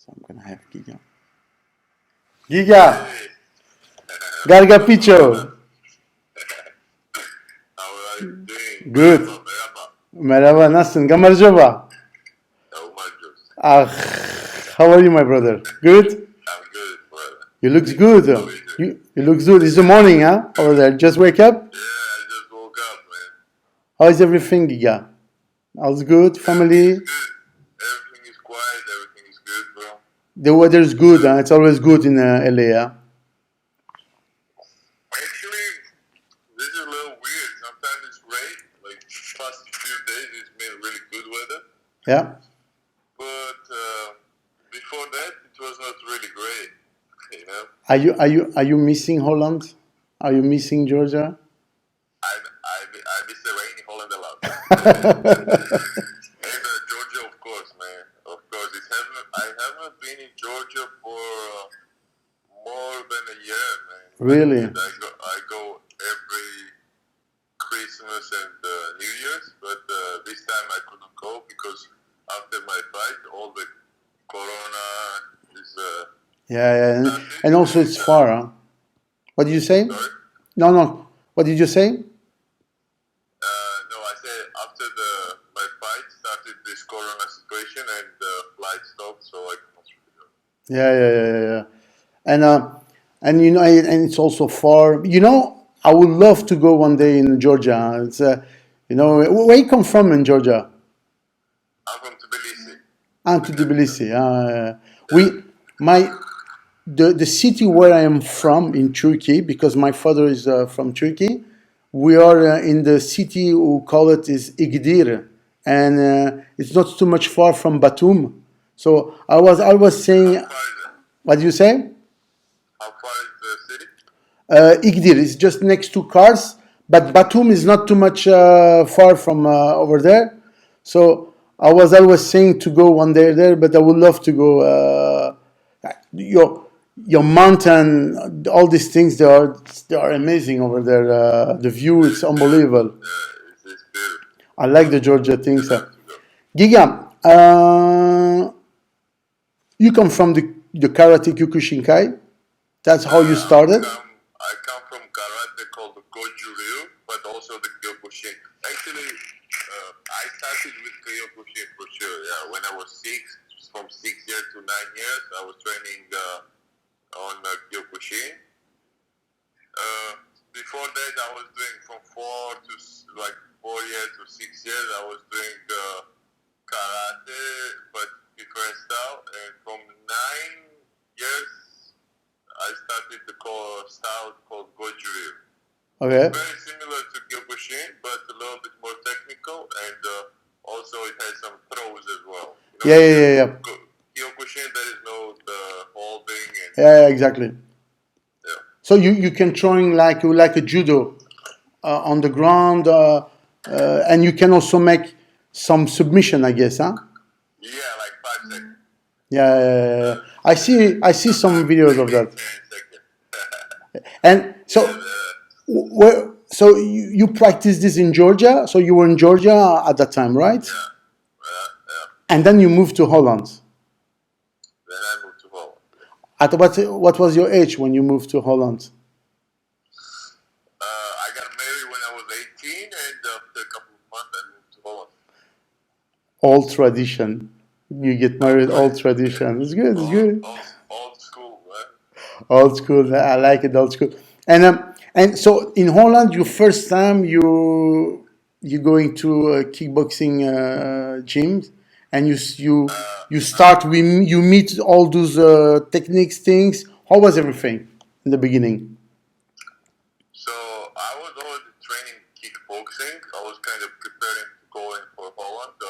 So I'm gonna have Giga. Giga, Garga Picho. How are you doing? Good. Merhaba, nasılsın? Gamarjova. Ah, how are you, my brother? Good? I'm good, brother. You looks good. You looks good. It's the morning, huh? Over there. Just wake up? Yeah, I just woke up, man. How is everything, Giga? All's good? Family? Everything is good. Everything is quiet. Everything is good, bro. The weather's good, huh? It's always good in LA, huh? Actually, this is a little weird. Sometimes it's rain. Like, past few days, it's been really good weather. Yeah? But before that, it was not really great. You know? Are you missing Holland? Are you missing Georgia? I miss the rain in Holland a lot. And Georgia, of course, man. Of course, I haven't been in Georgia for more than a year, man. Really? And I go every Christmas and New Year's, but this time I couldn't go because after my fight, all the corona is. Yeah. And also it's far, huh? What did you say? Sorry? No. What did you say? No, I said after my fight started this corona situation and the flight stopped, so I couldn't really go. Yeah. And you know, and it's also far. You know, I would love to go one day in Georgia. It's you know, where you come from in Georgia? I'm from Tbilisi. To Tbilisi. The city where I am from in Turkey, because my father is from Turkey. We are in the city who call it is Igdir, and it's not too much far from Batum. So I was saying, How far is it? what do you say? How far is the city? Igdir is just next to Kars, but Batum is not too much far from over there. So I was always saying to go one day there, but I would love to go. Your mountain, all these things, they are amazing over there. The view, it's unbelievable. Yeah, it's beautiful. I like the Georgia things. You have to go. Giga, you come from the karate Kyokushinkai. That's how you started. I come from karate called the Goju-ryu, but also the Kyokushin. Actually, I started with Kyokushin for sure. Yeah, when I was 6, from 6 years to 9 years, I was training on Kyokushin. Before that, I was doing from 4 years to 6 years. I was doing karate, but different style. And from 9 years, I started the style called Goju-ryu. Okay. Very similar to Kyokushin, but a little bit more technical, and also it has some throws as well. You know, Yeah. Kyokushin, there is no holding. And, Yeah, exactly. yeah. So you can throwing like a judo on the ground, and you can also make some submission, I guess, huh? Yeah, like 5 seconds. Yeah. I see some videos of that. 10 seconds. And so you practiced this in Georgia? So you were in Georgia at that time, right? Yeah. And then you moved to Holland. Then I moved to Holland. At what was your age when you moved to Holland? I got married when I was 18, and after a couple of months, I moved to Holland. Old tradition. You get married, old tradition. It's good. Old school, man. Old school. I like it, old school. And so in Holland, your first time you going to a kickboxing gym, and you start. You meet all those techniques, things. How was everything in the beginning? So I was already training kickboxing. I was kind of preparing to go in for Holland. I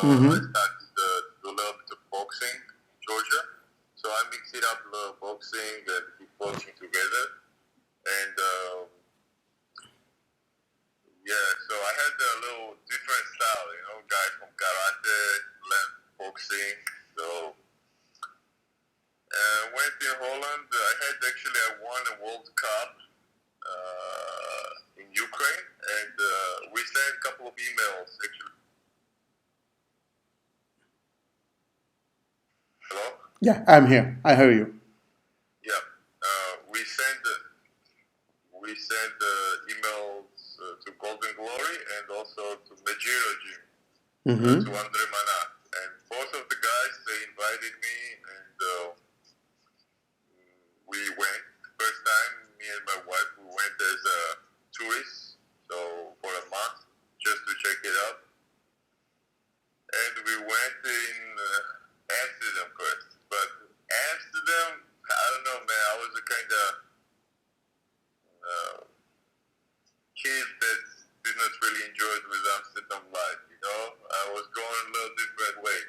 started to do a little bit of boxing in Georgia. So I mixed it up, boxing and kickboxing together. And so I had a little different style, guy from karate, learned boxing. So went in Holland. I won a World Cup in Ukraine, and we sent a couple of emails actually. Hello? Yeah, I'm here. I hear you. Yeah. We send emails to Golden Glory and also to Majiro Gym, to Andre Manat. And both of the guys, they invited me, and we went. First time, me and my wife, we went as tourists, so for a month, just to check it out. And we went in Amsterdam first. But Amsterdam, I don't know, man, I was a kind of kid that did not really enjoy it with Amsterdam life, you know? I was going a little different way.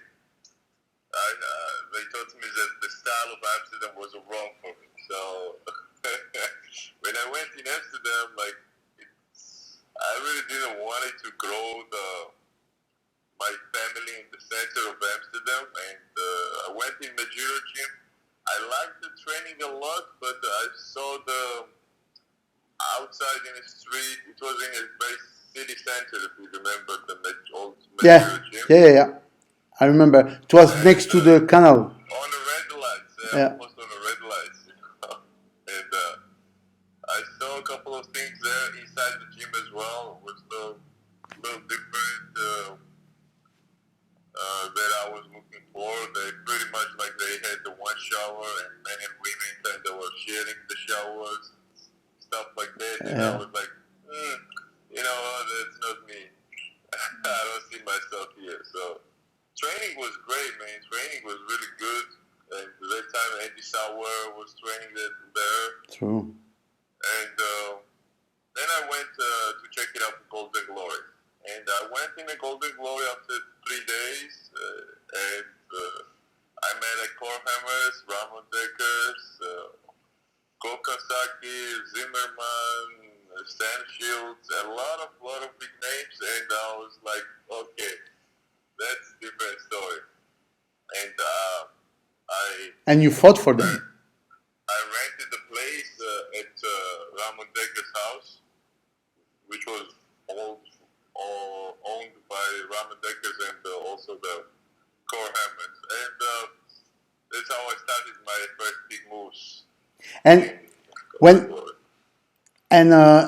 They told me that the style of Amsterdam was wrong for me. So when I went in Amsterdam, like, I really didn't want it to grow my family in the center of Amsterdam, and I went in Majiro Gym. I liked the training a lot, but I saw the outside in the street. It was in a very city center, if you remember the old Majiro Gym. Yeah. I remember. It was next to the canal. On the red lights, almost on the red lights. And I saw a couple of things there inside the gym as well. It was a little different that I was looking for. They pretty much like they had the one shower, and men and women kind of were sharing the showers, stuff like that. And I was like, you know, that's not me. I don't see myself here. So training was great, man. Training was really good. And at that time, Andy Sauer was training there. True. And then I went to check it out for Golden Glory. And I went in the Golden Glory after 3 days. And I met at Core Hammers, Ramon Deckers, Kokasaki, Zimmerman, Stan Shields, a lot of big names. And I was like, okay, that's a different story. And And you fought for them. I rented the place at Ramon Deckers' house, which was owned by Ramon Deckers and also the Core Hammers. And that's how I started my first big moves.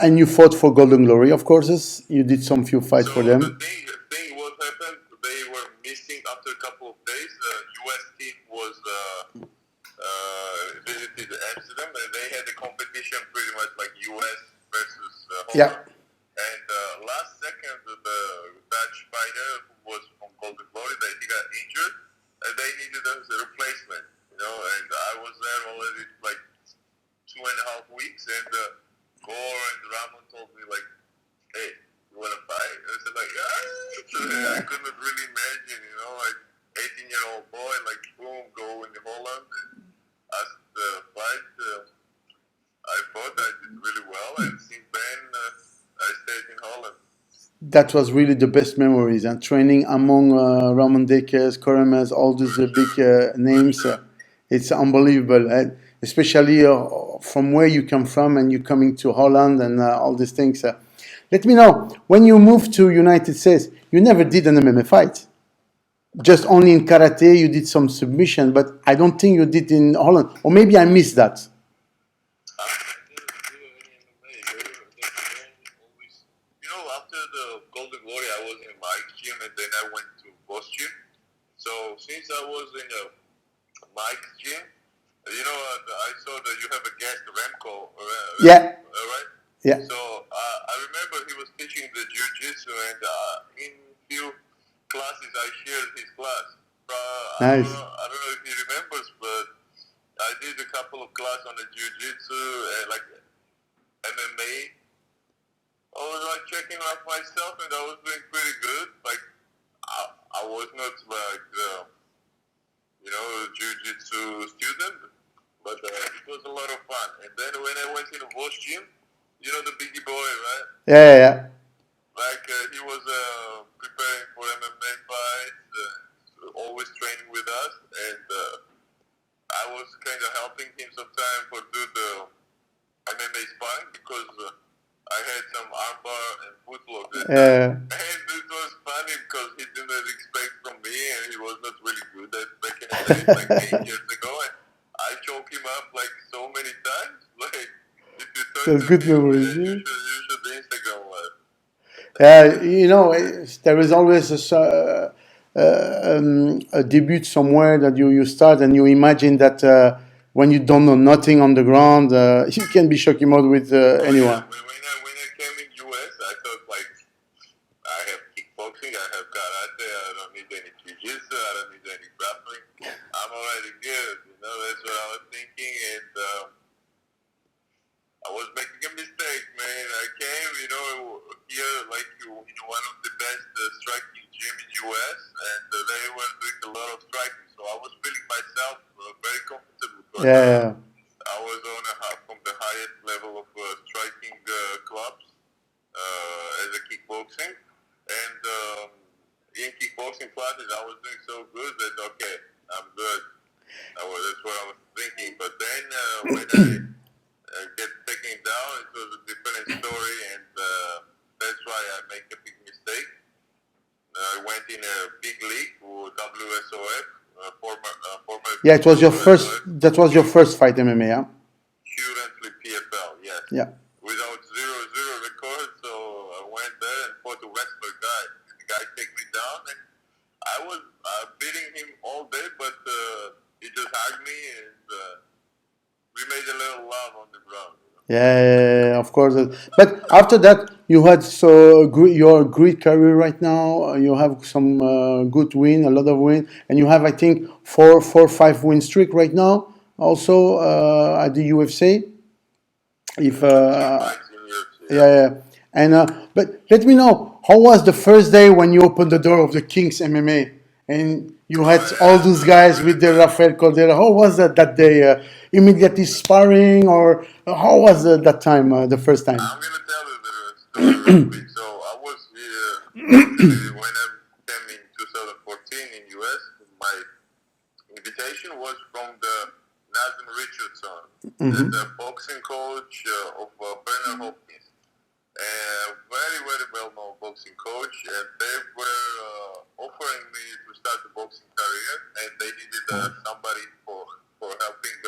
And you fought for Golden Glory, of course. You did some few fights for them. The thing what happened, they were missing after a couple of days. The U.S. team was visited Amsterdam, and they had a competition pretty much like U.S. versus Holland. And last second, the Dutch fighter who was from Golden Glory, he got injured, and they needed a replacement, you know. And I was there already like 2.5 weeks, and Gore and Ramon told me like, "Hey, you want to fight?" I said like, "Yeah." I couldn't really imagine, you know, like 18-year-old boy, like boom, go in Holland and ask the fight. I thought I did really well, and since then I stayed in Holland. That was really the best memories, and training among Ramon Deckers, Koremas, all these big names. It's unbelievable, especially from where you come from and you coming to Holland and all these things. Let me know, when you moved to United States, you never did an MMA fight. Just only in karate, you did some submission, but I don't think you did in Holland. Or maybe I missed that. After the Golden Glory, I was in Mike's gym, and then I went to Boss Gym. So since I was in Mike's gym, you know, I saw that you have a guest, Remco. Yeah. Right? Yeah. So I remember he was teaching the jiu-jitsu, and in few classes I shared his class. Nice. I don't know if he remembers, but I did a couple of classes on the jiu-jitsu and like MMA. I was like checking out myself, and I was doing pretty good. Like I was not like jiu-jitsu student, but it was a lot of fun. And then when I went in the Vosh gym, you know the biggie boy, right? Yeah. Like he was preparing for MMA fights, always training with us, and I was kind of helping him sometimes for do the MMA sparring because I had some armbar and footlock that time. And it was funny because he didn't expect from me, and he was not really good at back in the days, like 8 years ago. That's good memories. Yeah. You should Instagram live. There is always a debut somewhere that you start and you imagine that when you don't know nothing on the ground, you can be shocky mode with Oh yeah, anyone. when I came in US, I thought like I have kickboxing, I have karate, I don't need any jiu-jitsu, I don't need any grappling. I'm already good, that's what I was thinking, and I was making a mistake, man. I came, here like one of the best striking gym in US, and they were doing a lot of striking, so I was feeling myself very comfortable. But, Yeah. I was from the highest level of striking clubs as a kickboxing, and in kickboxing classes I was doing so good that okay, I'm good. That's what I was thinking. But then when I get taken down, it was a different story, and that's why I make a big mistake. I went in a big league, WSOF, former Yeah, it was your first. WSOF, That was your first fight MMA. Yeah. currently PFL, yes. Yeah. Without 0-0 record, so I went there and fought a wrestler guy. The guy take me down, and I was beating him all day, but he just hugged me, and we made a little love on the ground. Yeah, of course. But after that, you had your great career right now. You have some good win, a lot of win, and you have, I think, 5 win streak right now. Also at the UFC. If Fights in UFC, yeah, yeah. And but let me know how was the first day when you opened the door of the King's MMA and you had all those guys with the Rafael Caldera. How was that day? Immediately sparring, or how was that time? The first time? I'm gonna tell you the story real quick. So I was here actually when I came in 2014 in US. My invitation was from the Nazem Richardson, the boxing coach of Bernard Hopkins. Very, very well-known boxing coach, and they were offering me to start a boxing career, and they needed somebody for helping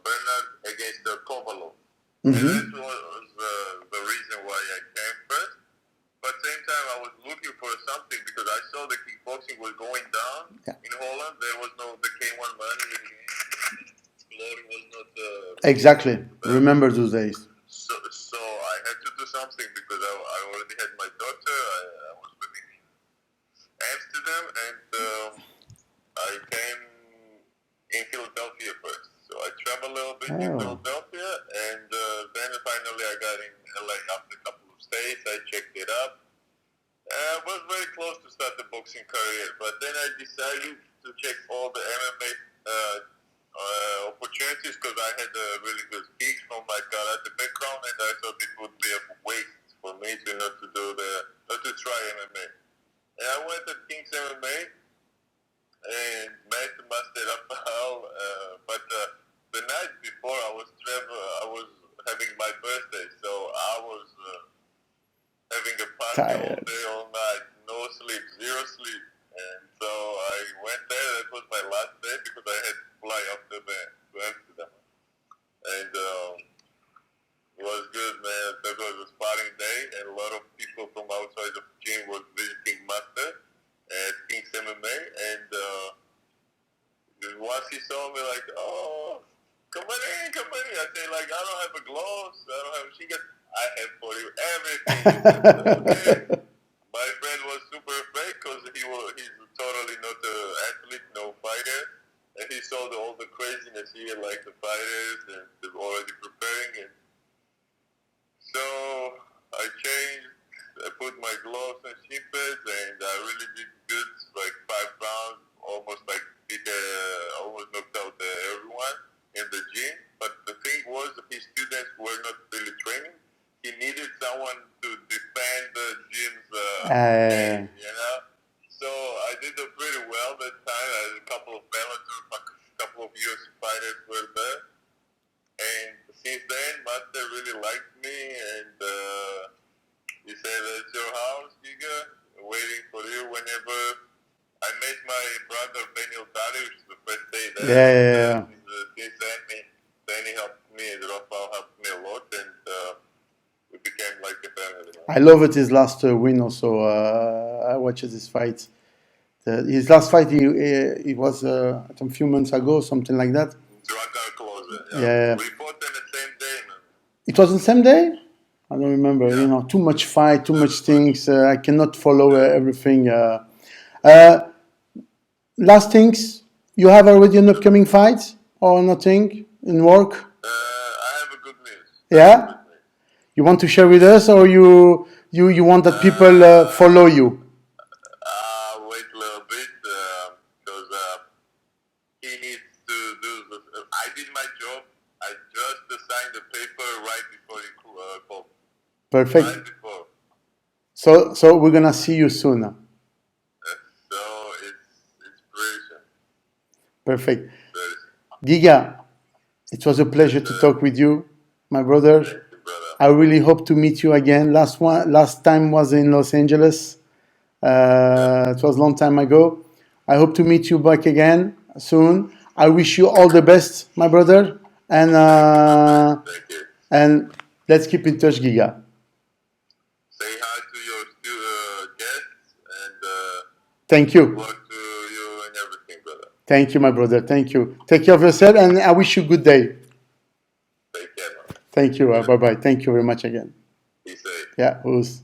Bernard against Kovalov. And that was the reason why I came first. But same time, I was looking for something because I saw the kickboxing was going down in Holland. There was no the K1 money. Glory was not. Exactly. Remember those days. So I had to do something because I already had my daughter. I was living in Amsterdam, and I came in Philadelphia first. So I traveled a little bit in Philadelphia, and then finally I got in LA after a couple of stays. I checked it up. I was very close to start the boxing career, but then I decided to check all the MMA opportunities because I had a really good kicks from my karate background, and I thought it would be a waste for me to not to try MMA. And I went to King's MMA and met Master Rafael, but the night before I was having my birthday, so I was having a party all day, all night, no sleep, zero sleep. And so I went there. That was my last day because I had to fly after that to Amsterdam. And it was good, man. That was a sparring day, and a lot of people from outside of the gym was visiting Master at King's MMA. And once he saw me, like, oh, come on in, come on in. I say, like, I don't have a gloves. I don't have. She goes, I have for you everything. Okay. My friend was super afraid because he's totally not an athlete, no fighter, and he saw all the craziness here, like the fighters, and they're already preparing. And so I changed. I put my gloves and shin pads, and I really did good, like 5 rounds, almost knocked out everyone in the gym. But the thing was, his students were not really training. He needed someone to defend the gym's name, So I did pretty well that time. I had a couple of Bellator, a couple of UFC fighters were there. And since then, Master really liked me, and he said, "It's your house, Giga. Waiting for you whenever." I met my brother Benil Dari, which is the first day there. Since then, he helped me, and Rafael helped me a lot, and we became like a family. I love it. His last win also. I watched his fight. His last fight, he was I think a few months ago, something like that. Drakkar closer. Yeah. We fought on the same day, man. It was the same day. I don't remember. Yeah. You know, too much fight, too much things. I cannot follow everything. Last things. You have already an upcoming fight or nothing in work? I have a good news. Yeah. You want to share with us, or you want that people follow you? Wait a little bit, because he needs to do this. I did my job. I just signed the paper right before he called. Perfect. Right before. So we're gonna see you soon. So it's very soon. Perfect. Very soon. Giga, it was a pleasure to talk with you, my brother. Thank you, brother. I really hope to meet you again. Last time was in Los Angeles. It was a long time ago. I hope to meet you back again soon. I wish you all the best, my brother, Thank you. and let's keep in touch, Giga. Say hi to your guests and Thank you. luck to you and everything, brother. Thank you, my brother. Thank you. Take care of yourself, and I wish you a good day. Take care, man. Thank you. Bye-bye. Thank you very much again. Be safe. Yeah, who's.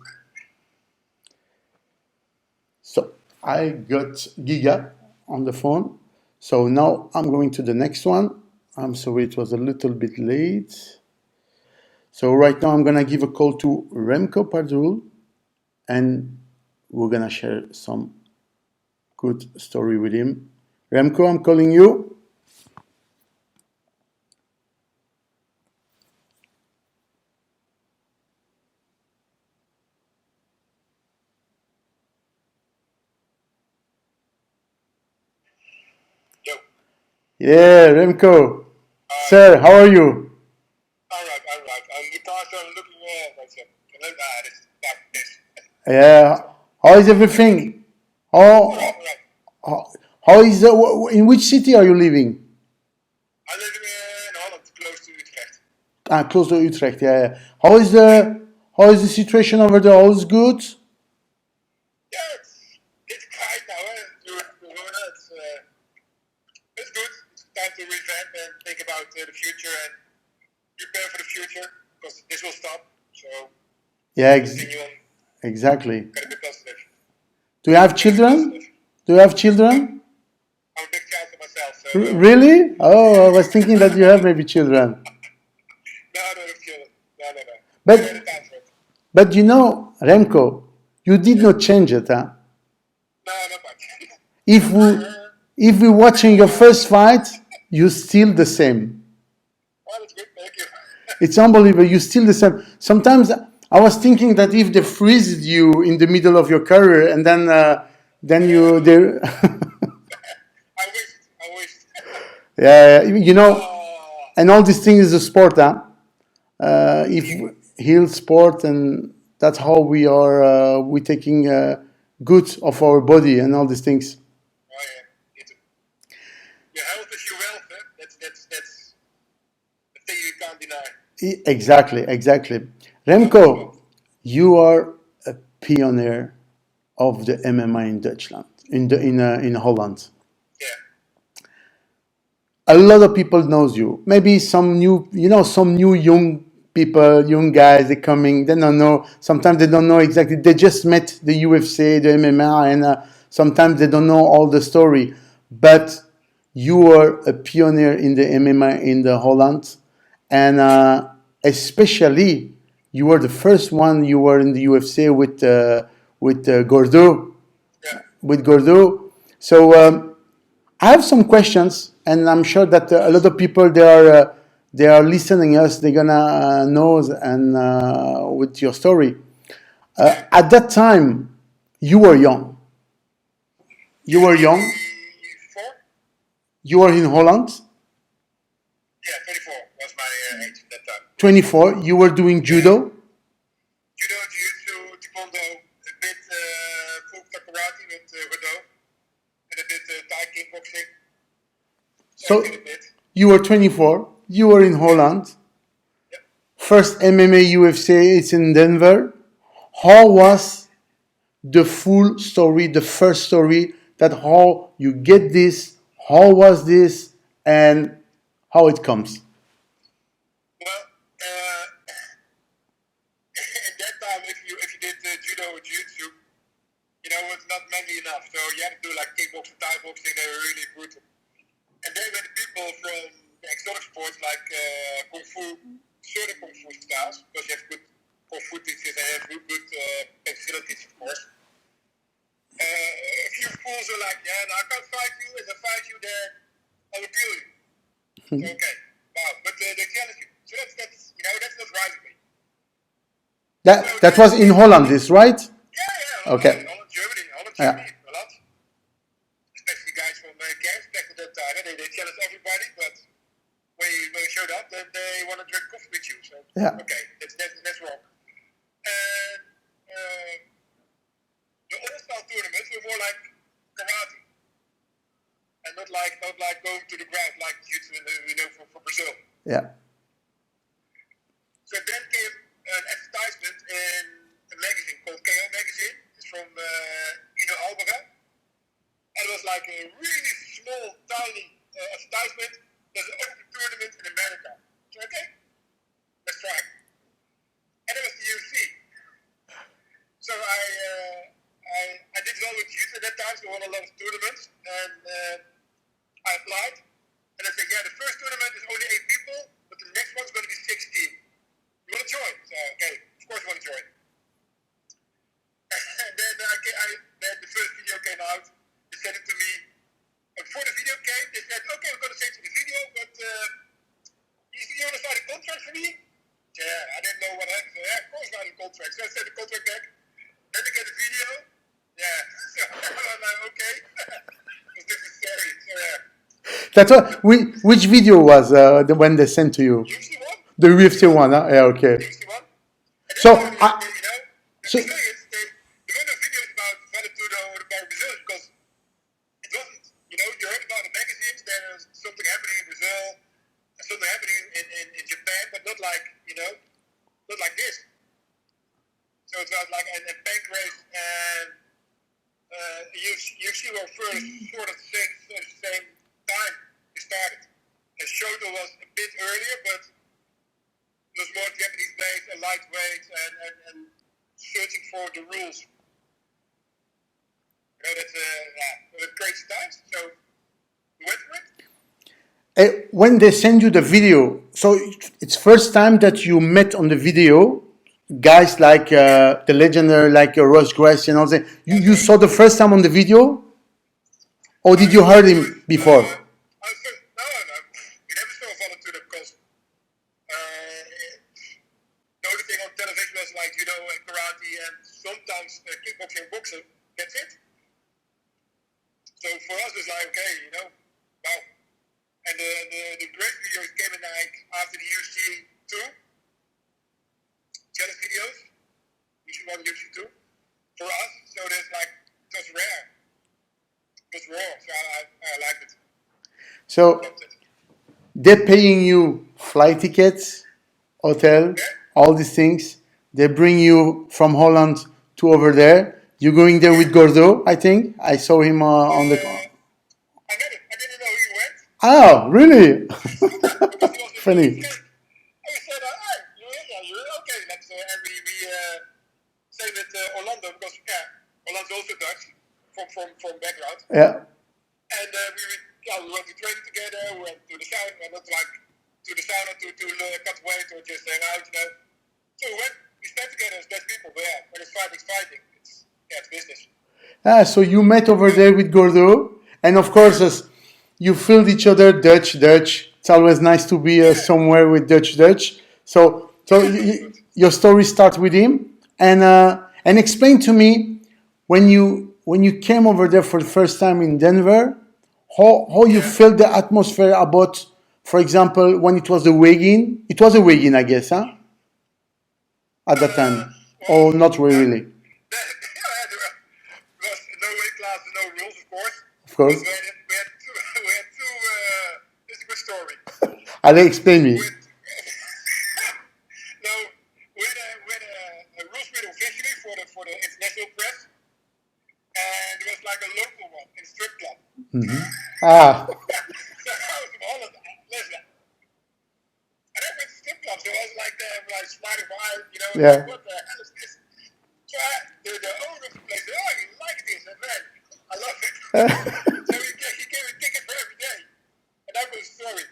So I got Giga on the phone. So now I'm going to the next one. I'm sorry it was a little bit late. So right now I'm gonna give a call to Remco Pardoel, and we're gonna share some good story with him. Remco, I'm calling you. Yo. Yeah, Remco. Sir, how are you? All right. Because I'm looking at myself. This. Yeah. How is everything? All right. How is in which city are you living? I live in Holland, close to Utrecht. Close to Utrecht. Yeah. How is the situation over there? All is good? Yeah, it's quiet now. It's good. It's time to revamp and think about the future and prepare for the future because this will stop. So Yeah, continue on. exactly. Gotta be positive. Do you have children? Do you have children? I'm a big child for myself. So Really? Oh, I was thinking that you have maybe children. no, I don't have children. No. But- I don't have time for it. But you know, Remco, you did not change it, huh? No, not much. If we're watching your first fight, you're still the same. Oh, that's good. Thank you. It's unbelievable. You're still the same. Sometimes I was thinking that if they freeze you in the middle of your career and then you they I wish. yeah, you know, and all these things is a sport, huh? If heal sport, and that's how we are we taking good of our body and all these things. Oh, yeah. Your health is your wealth. Eh? That's the thing you can't deny. Exactly. Remco, you are a pioneer of the MMA in Dutchland, in Holland. Yeah. A lot of people knows you. Maybe some new, some new young people, young guys, they coming. They don't know. Sometimes they don't know exactly. They just met the UFC, the MMA, and sometimes they don't know all the story. But you are a pioneer in the MMA in the Holland, and especially you were the first one. You were in the UFC with Gordo, Yeah. with Gordo. So I have some questions, and I'm sure that a lot of people they are listening us. They're gonna know and with your story. At that time, you were young. You were young. 24? You were in Holland. Yeah, 24 was my age at that time. 24. You were doing judo. Judo, jiu-jitsu, taekwondo, a bit full karate with Rodot, and a bit Thai kickboxing. So I did a bit. you were 24. You were in Holland. first MMA UFC. It's in Denver. How was the full story, the first story, that how you get this, how was this, and how it comes? Well, in that time, if you did judo or jiu-jitsu, it's not manly enough. So you had to do like kickboxing, Thai boxing. They were really brutal. And then when the people from exotic sports like kung fu, certain kung fu styles, because you have good kung fu teachers and have good facilities, of course. A few fools are like, yeah, no, I can't fight you. If I fight you, then I will kill you. So, okay, wow, but they challenge you. So that's not right with me. That was in Holland, this, right? Yeah, Okay. Holland, Germany, Yeah. a lot. Especially guys from camps back at that time. They challenge everybody, but when you showed up, then they want to drink coffee with you. So, Yeah. okay, that's wrong. And the all-style tournaments were more like karate, and not like going to the ground like jiu-jitsu for Brazil. Yeah. So then came an advertisement in a magazine called KO Magazine. It's from Alberga. And it was like a really small, tiny advertisement. There's an open tournament in America. So, okay, let's try. And it was the UFC. So I did well with youth at that time, so I won a lot of tournaments. And I applied. And I said, yeah, the first tournament is only 8 people, but the next one's going to be 16. You want to join? So, okay, of course I want to join. And then then the first video came out. They sent it to me. And before the video came, they said, okay, we're going to send you the video, but you want to sign a contract for me? Yeah, I didn't know what happened. So, yeah, of course I signed a contract. So I sent the contract back. Then they get the video. Yeah, so I'm like, okay. This is serious. So, yeah. That's what. Which video was the one they sent to you? UFC one? The UFC one. Huh? Yeah. Okay. UFC one. So, the Brazilians, there were no videos about Valetudo or about Brazil because it wasn't. You heard about the magazines. There was something happening in Brazil, and something happening in Japan, but not like not like this. So it was like a bank race and UFC were first sort of the same time it started. The Shoto was a bit earlier, but it was more Japanese based and lightweight and searching for the rules. That's crazy times. So we went for it. When they send you the video, so it's first time that you met on the video guys like the legendary, like Ross Gracie and all that. You saw the first time on the video, or did you heard him before? No. We never saw Valetudo because the only thing on television was like judo and karate and sometimes kickboxing and boxing. That's it. So for us it's like wow. And the great videos came in like after the UFC 2. Challenge videos, UFC 1, UFC 2, for us, so there's like, it was rare. It was raw, so I liked it. So, they're paying you flight tickets, hotel, all these things. They bring you from Holland to over there. You're going there with Gordo, I think. I saw him on the... I met him. I didn't know he went. Oh, really? Funny. Same with Orlando because Orlando's also Dutch from background. Yeah. And we went to training together. We went to the sauna, not like to the sauna to cut weight or just hang out, So we spent together as best people. But yeah, when it's fighting. It's business. So you met over there with Gordo, and of course, as you filled each other Dutch. It's always nice to be somewhere with Dutch. So your story starts with him, and explain to me when you came over there for the first time in Denver, how you felt the atmosphere about, for example, when it was the weigh-in. It was a weigh-in, I guess, huh? At that time, or not really. There was no weight class and no rules, of course. Of course. We had two. It's a good story. I'll explain me. No, like a local one in a strip club. Mm-hmm. Ah. So I was from Holland. Listen, I never went to strip clubs, so I was like, smarty wide, Yeah. like, what the hell is this? So the owner of the place said, oh, you like this? And man, I love it. So he gave me a ticket for every day. And that was the story.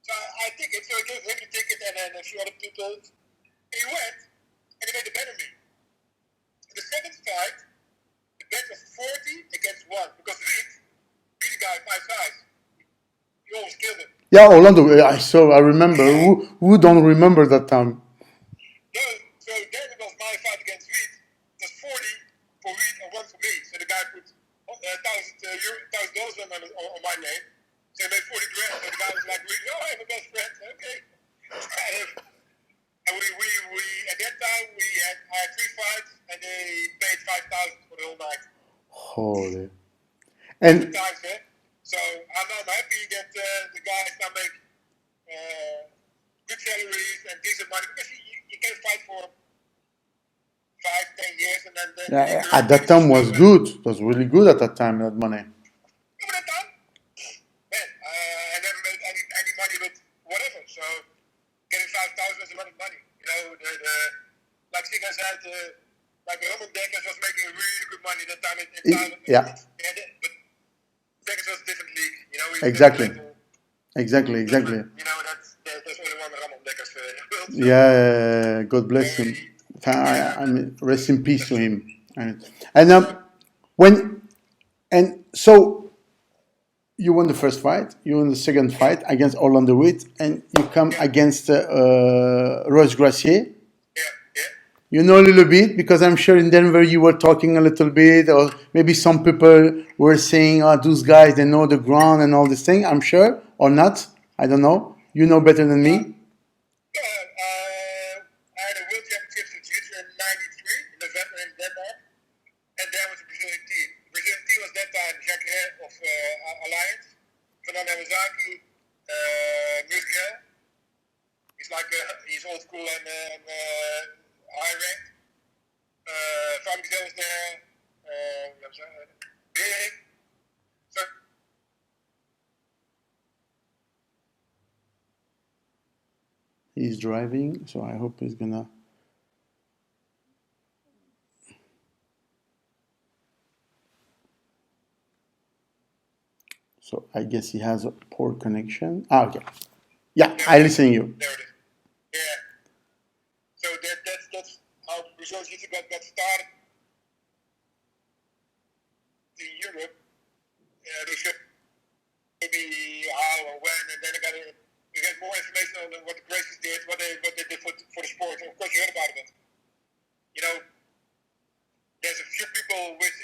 So I ticket, so I gave him the ticket and then a few other people. And he went, and he made a bet on me. In the second fight, the bet was 40 against 1, because Reed beat the guy 5 sides. He almost killed him. Yeah, Orlando. I remember. Who don't remember that time? No, so then it was my fight against Reed. It was 40 for Reed and 1 for me. So the guy put $1,000 on my name. So he made 40 grand. So the guy was like, oh, I'm a best friend. Okay. And we at that time I had 3 fights and they paid 5,000 for the whole night. Holy. And so I'm happy that the guys now make good salaries and decent money, because you can fight for 5-10 years and then yeah, at that time was good. It was really good at that time, that money. At that time, man, I never made any money with whatever. So getting 5,000 is a lot of money. Like Giga said, like Roman Dekkers was making really good money that time in Thailand. Yeah. But Dekkers was a different league. Exactly. Exactly. That's only one Ramon Dekkers in the world. So. Yeah, God bless him. I mean, rest in peace to him. So you won the first fight, you won the second fight against Orlando Witt, and you come against Royce Gracie. Yeah. You know a little bit, because I'm sure in Denver you were talking a little bit, or maybe some people were saying, "Oh, those guys, they know the ground and all this thing." I'm sure, or not. I don't know. You know better than me. I had a World Championships in Jiu-Jitsu in '93 in November in Denmark, and there was a Brazilian team. The Brazilian team was that time Jacques of Alliance, Fernando Miyazaki, Miguel. He's old school and high ranked. Van Miguel was there. Big. So. He's driving, so I hope he's gonna. So I guess he has a poor connection. Okay. Yeah, I listen to you. There it is. Yeah. So that's how Brazil Jiu-Jitsu got started in Europe. They should maybe how or when, and then you get more information on what the Gracies did, what they did for the sport. And of course, you heard about it. There's a few people which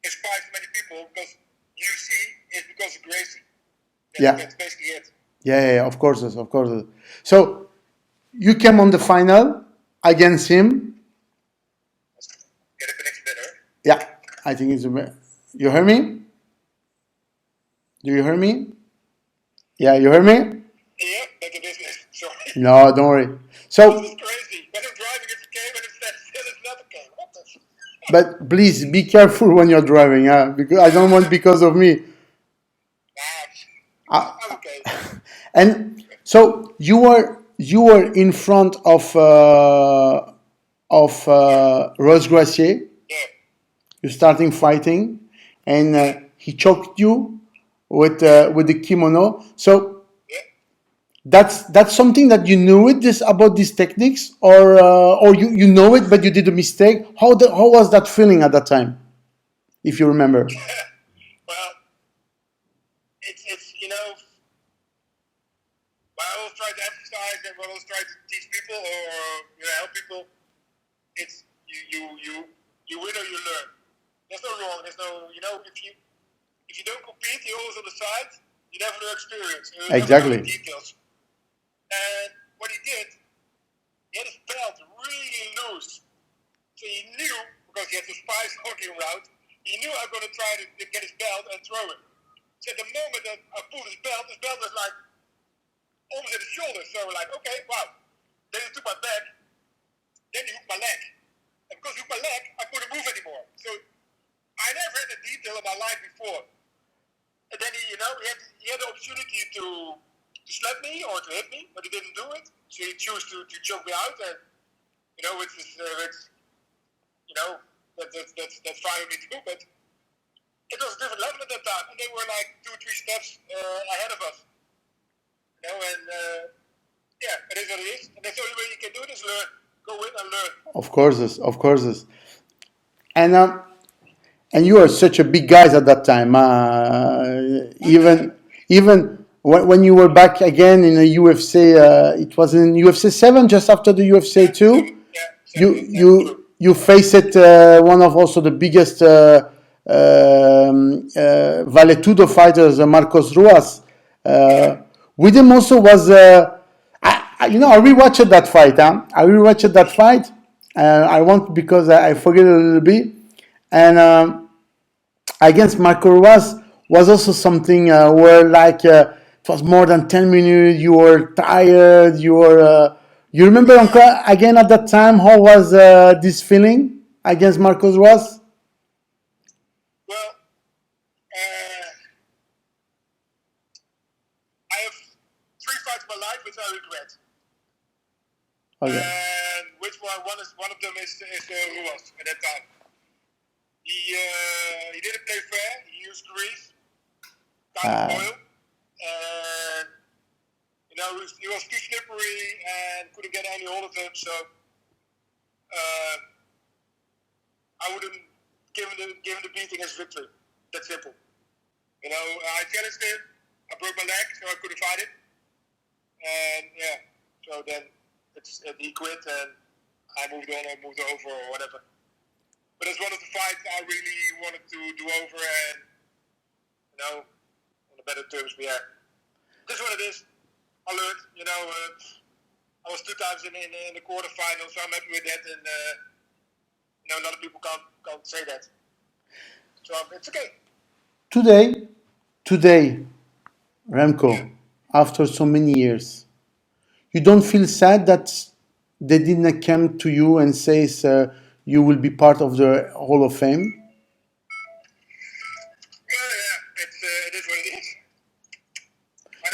inspires many people, because UFC is because of Gracie. That's basically it. Yeah, of course. So you came on the final against him. Get a connection better. Yeah, I think it's a. You hear me? Do you hear me? Yeah, you hear me? Yeah, back in business. Sorry. No, don't worry. So. This is crazy. When I'm driving, it's okay. When I'm standing still, it's not okay. What the? But please be careful when you're driving, yeah, because I don't want because of me. I'm okay. And so you were in front of Royce Gracie. Yeah. You're starting fighting, and he choked you with the kimono. So that's something that you knew about these techniques, or you know it, but you did a mistake. How was that feeling at that time, if you remember? Well, it's what I always try to emphasize and what I always try to teach people or help people. It's you win or you learn. There's no wrong. There's no if you don't compete, you're always on the side. You never know experience. You Exactly. never know details. And what he did, he had his belt really loose. So he knew, because he had the spies walking around, he knew I was going to try to get his belt and throw it. So the moment that I pulled his belt was like almost at his shoulder. So we're like, okay, wow. Then he took my back, then he hooked my leg. battle of my life before. And then he had the opportunity to slap me or to hit me, but he didn't do it. So he chose to choke me out, and which is that's fine with me too. But it was a different level at that time, and they were like 2-3 steps ahead of us. It is what it is, and that's the only way you can do it is learn. Go in and learn. Of course. And you are such a big guy at that time. Even when you were back again in the UFC, it was in UFC 7, just after the UFC 2. You faced one of also the biggest Valetudo fighters, Marcos Ruas. With him also was. I rewatched that fight. I want because I forget a little bit. And against Marco Ruas was also something where it was more than 10 minutes. You were tired. You remember again at that time how was this feeling against Marcos Ruas? Well, I have 3 fights in my life which I regret. Okay. And which one of them is Ruas at that time. He didn't play fair. He used grease, kind of oil, and he was too slippery and couldn't get any hold of him. So I wouldn't give him the beating as victory. That's simple. I challenged him. I broke my leg, so I couldn't fight it. And so then he quit, and I moved on or moved over or whatever. But it's one of the fights I really wanted to do over, and on the better terms we had. This is what it is. I learned. I was 2 times in the quarterfinals, so I'm happy with that. And a lot of people can't say that. So it's okay. Today, Remco, after so many years, you don't feel sad that they didn't come to you and say you will be part of the Hall of Fame? Well, it is what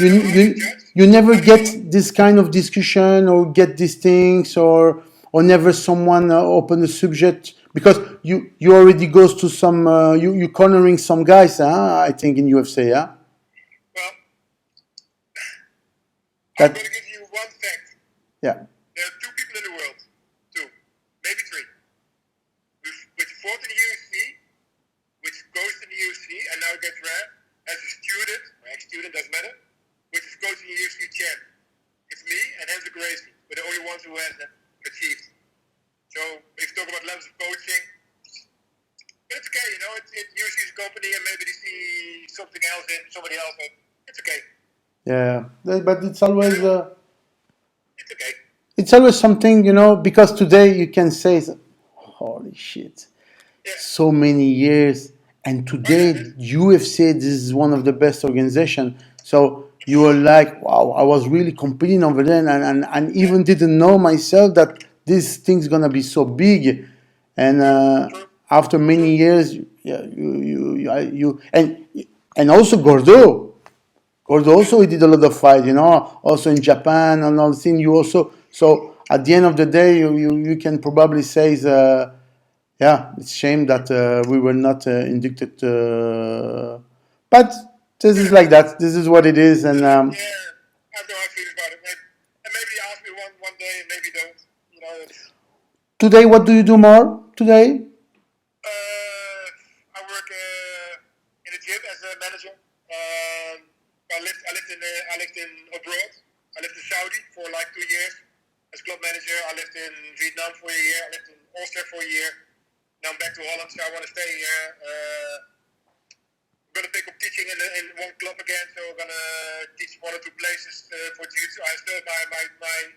it is. You never get this kind of discussion or get these things or never someone open the subject because you already goes to some you cornering some guys, I think in UFC, Well, I'm going to give you one fact. Yeah. There are 2 people in the world, 2, maybe 3, which fought in the UFC, which goes to the UFC and now gets rare as a student, or ex-student, doesn't matter, which is coaching the UFC champ. It's me and Henry Gracie. We're the only ones who has achieved. So if you talk about levels of coaching, but it's okay, it's UFC's a company and maybe they see something else in somebody else, but it's okay. Yeah, but it's always it's okay. It's always something, because today you can say, holy shit, so many years, and today UFC, this is one of the best organizations. So you were like, wow, I was really competing over there, and even didn't know myself that this thing's gonna be so big. And after many years, and also Gordo also he did a lot of fight, also in Japan and all the things. You also, so at the end of the day, you can probably say, it's a shame that we were not inducted. But this is like that. This is what it is, and I have no hard feelings about it. And maybe ask me one day, and maybe don't. Today, what do you do more today? I work in a gym as a manager. I lived in abroad. I lived in Saudi for like 2 years as club manager. I lived in Vietnam for a year. I lived in Austria for a year. Now I'm back to Holland, so I want to stay here. I'm going to pick up teaching in one club again, so I'm going to teach 1 or 2 places for jiu-jitsu. I still my team.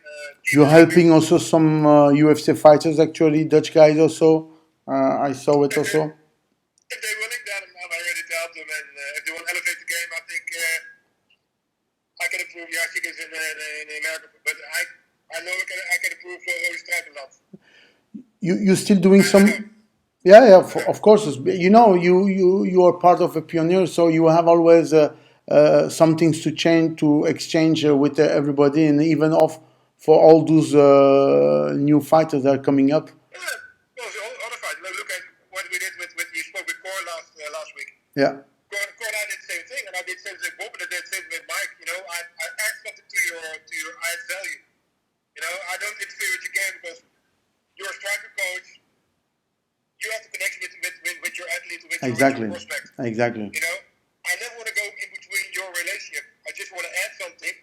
You're helping also some UFC fighters, actually, Dutch guys also. I saw it also. If they're willing, then I'm ready to help them. And if they want to elevate the game, I think I can improve. Yeah, Chikadze in America, but I know I can improve Rode Stripe a lot. You still doing some? Yeah, yeah, of course. You know, you are part of a pioneer, so you have always some things to change, to exchange with everybody, and even off for all those new fighters that are coming up. Yeah, well, the other fight. Look at what we did with we spoke with Core last week. Yeah, Core and I did the same thing, and I did the same thing with Bob, and I did the same with Mike. You know, I add something to your add value. You know, I don't interfere with your game because you're a striker coach. You have to connect with your athlete, with exactly, your prospect. exactly. You know, I never want to go in between your relationship. I just want to add something,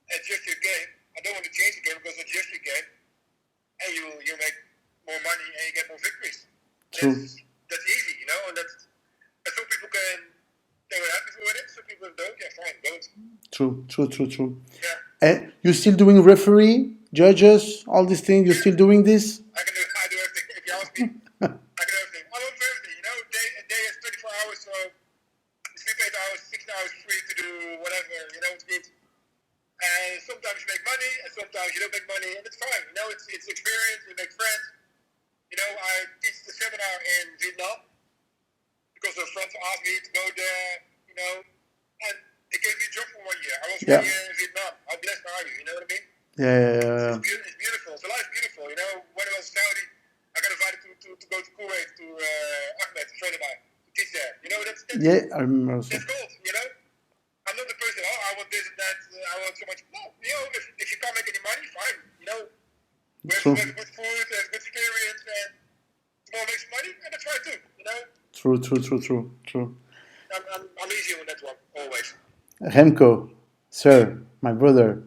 adjust your game. I don't want to change the game because adjust your game, and you make more money and you get more victories. True. That's easy, you know, and some people they were happy with it. Some people don't. Yeah, fine, don't. True. Yeah. You still doing referee, judges, all these things? You still doing this? I do everything. If you ask me, I can do everything. I'm open for everything. You know, a day is 24 hours, so you sleep 8 hours, 16 hours free to do whatever. You know, it's good. And sometimes you make money, and sometimes you don't make money, and it's fine. You know, it's experience. You make friends. You know, I teach the seminar in Vietnam because a friend asked me to go there. You know, and they gave me a job for 1 year. I was 1 year in Vietnam. How blessed are you? You know what I mean? Yeah. It's beautiful. So life's beautiful. You know, when I was in Saudi, I got invited to go to Kuwait to Ahmed, a friend of mine, to teach there. You know, that's yeah, I remember. That's gold. You know, I'm not the person. Oh, I want this and that. I want so much. No, you know, if you can't make any money, fine. You know, we have good food, there's good experience, and tomorrow makes money, and that's right too. You know. True. I'm easy on that one always. Remco, sir, my brother,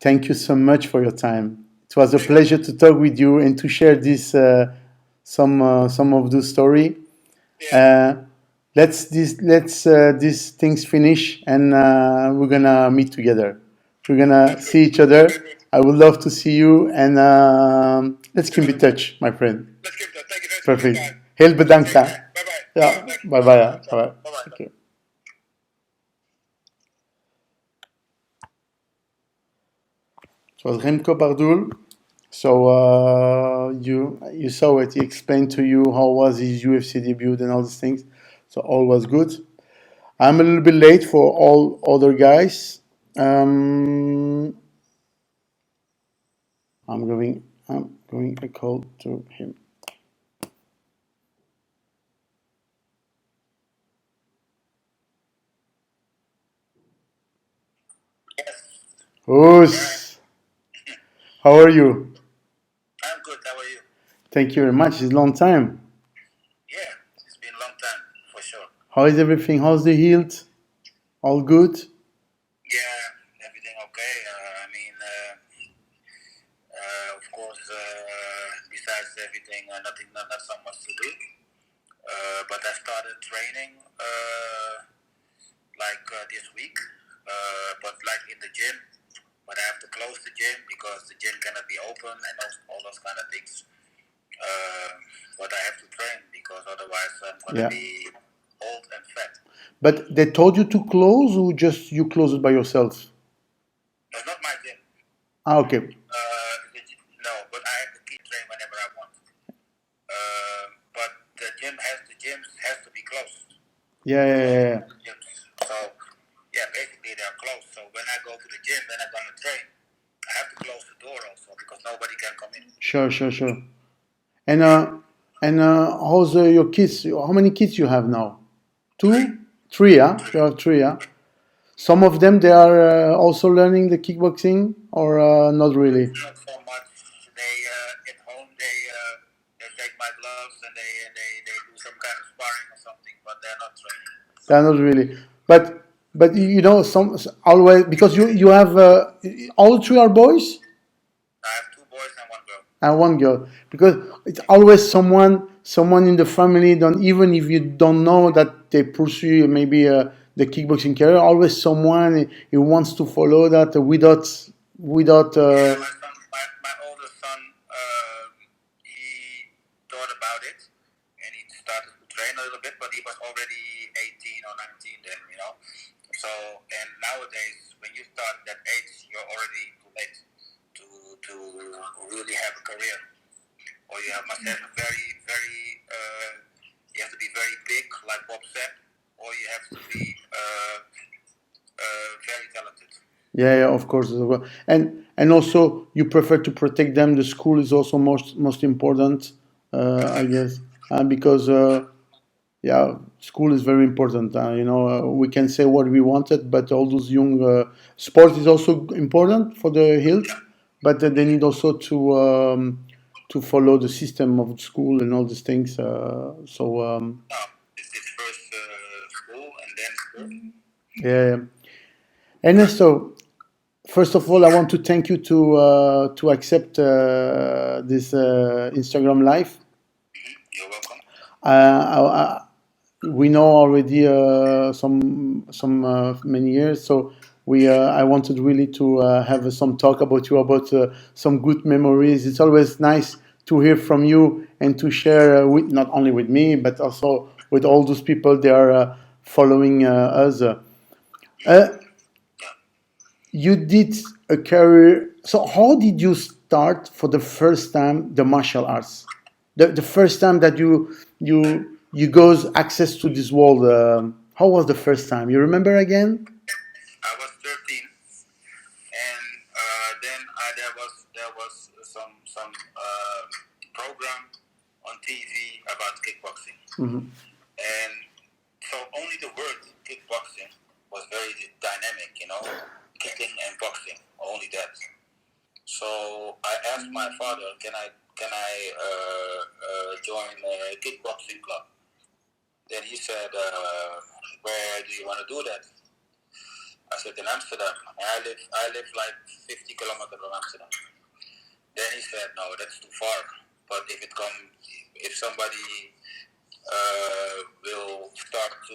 thank you so much for your time. It was a pleasure to talk with you and to share this some of the story. Yeah. Let's these things finish and we're gonna meet together. We're gonna see each other. I would love to see you and let's keep in touch, my friend. Let's keep that. Thank you very much. Perfect. Heel bedankt. Bye bye. Ja, bye bye. Bye bye. Okay. It was Remco Pardoel. So you saw it. He explained to you how was his UFC debut and all these things. So all was good. I'm a little bit late for all other guys. I'm going a call to him. Hoost, how are you? I'm good. How are you? Thank you very much. It's a long time. Yeah, it's been a long time for sure. How is everything? How's the health? All good? Yeah, everything okay. Of course, besides everything, not so much to do. But I started training this week, but like in the gym. But I have to close the gym because the gym cannot be open and all those kind of things. But I have to train because otherwise I'm gonna be old and fat. But they told you to close, or just you close it by yourself? It's not my gym. Okay. No, but I have to keep training whenever I want. But the gyms has to be closed. Yeah. So yeah, basically they're closed. So when I go to the gym, then I'm gonna train. I have to close the door also because nobody can come in. Sure. And how's your kids? How many kids you have now? 2, 3. Yeah, you have 3. Yeah. Some of them they are also learning the kickboxing, or not really. Not so much. They at home they take my gloves and they do some kind of sparring or something, but they're not training. They're not really. But you know, some always, because you have all 3 are boys. I have 2 boys and 1 girl. And 1 girl, because it's always someone in the family. Don't, even if you don't know that they pursue maybe the kickboxing career, always someone who wants to follow that without. Yeah, my oldest son, he thought about it and he started to train a little bit, but he was already 18 or 19 then, you know. So, and nowadays, when you start that age, you're already too late to really have a career, or you must have a very you have to be very big, like Bob said, or you have to be very talented. Yeah, of course. And also you prefer to protect them. The school is also most important, I guess, because yeah, school is very important. We can say what we wanted, but all those young sport is also important for the health, but they need also to follow the system of school and all these things. It's first school and then sport. Yeah. Ernesto, first of all, I want to thank you to accept this Instagram live. You're welcome. We know already some many years, so we I wanted really to have some talk about you, about some good memories. It's always nice to hear from you and to share with, not only with me but also with all those people that are following us. You did a career. So how did you start for the first time the martial arts? The first time that you got access to this world. How was the first time? You remember again? I was 13, and then there was some program on TV about kickboxing, and so only the word kickboxing was very dynamic, kicking and boxing, only that. So I asked my father, can I join a kickboxing club? Then he said, where do you want to do that? I said, in Amsterdam. I live like 50 kilometers from Amsterdam. Then he said, no, that's too far. But if somebody will start to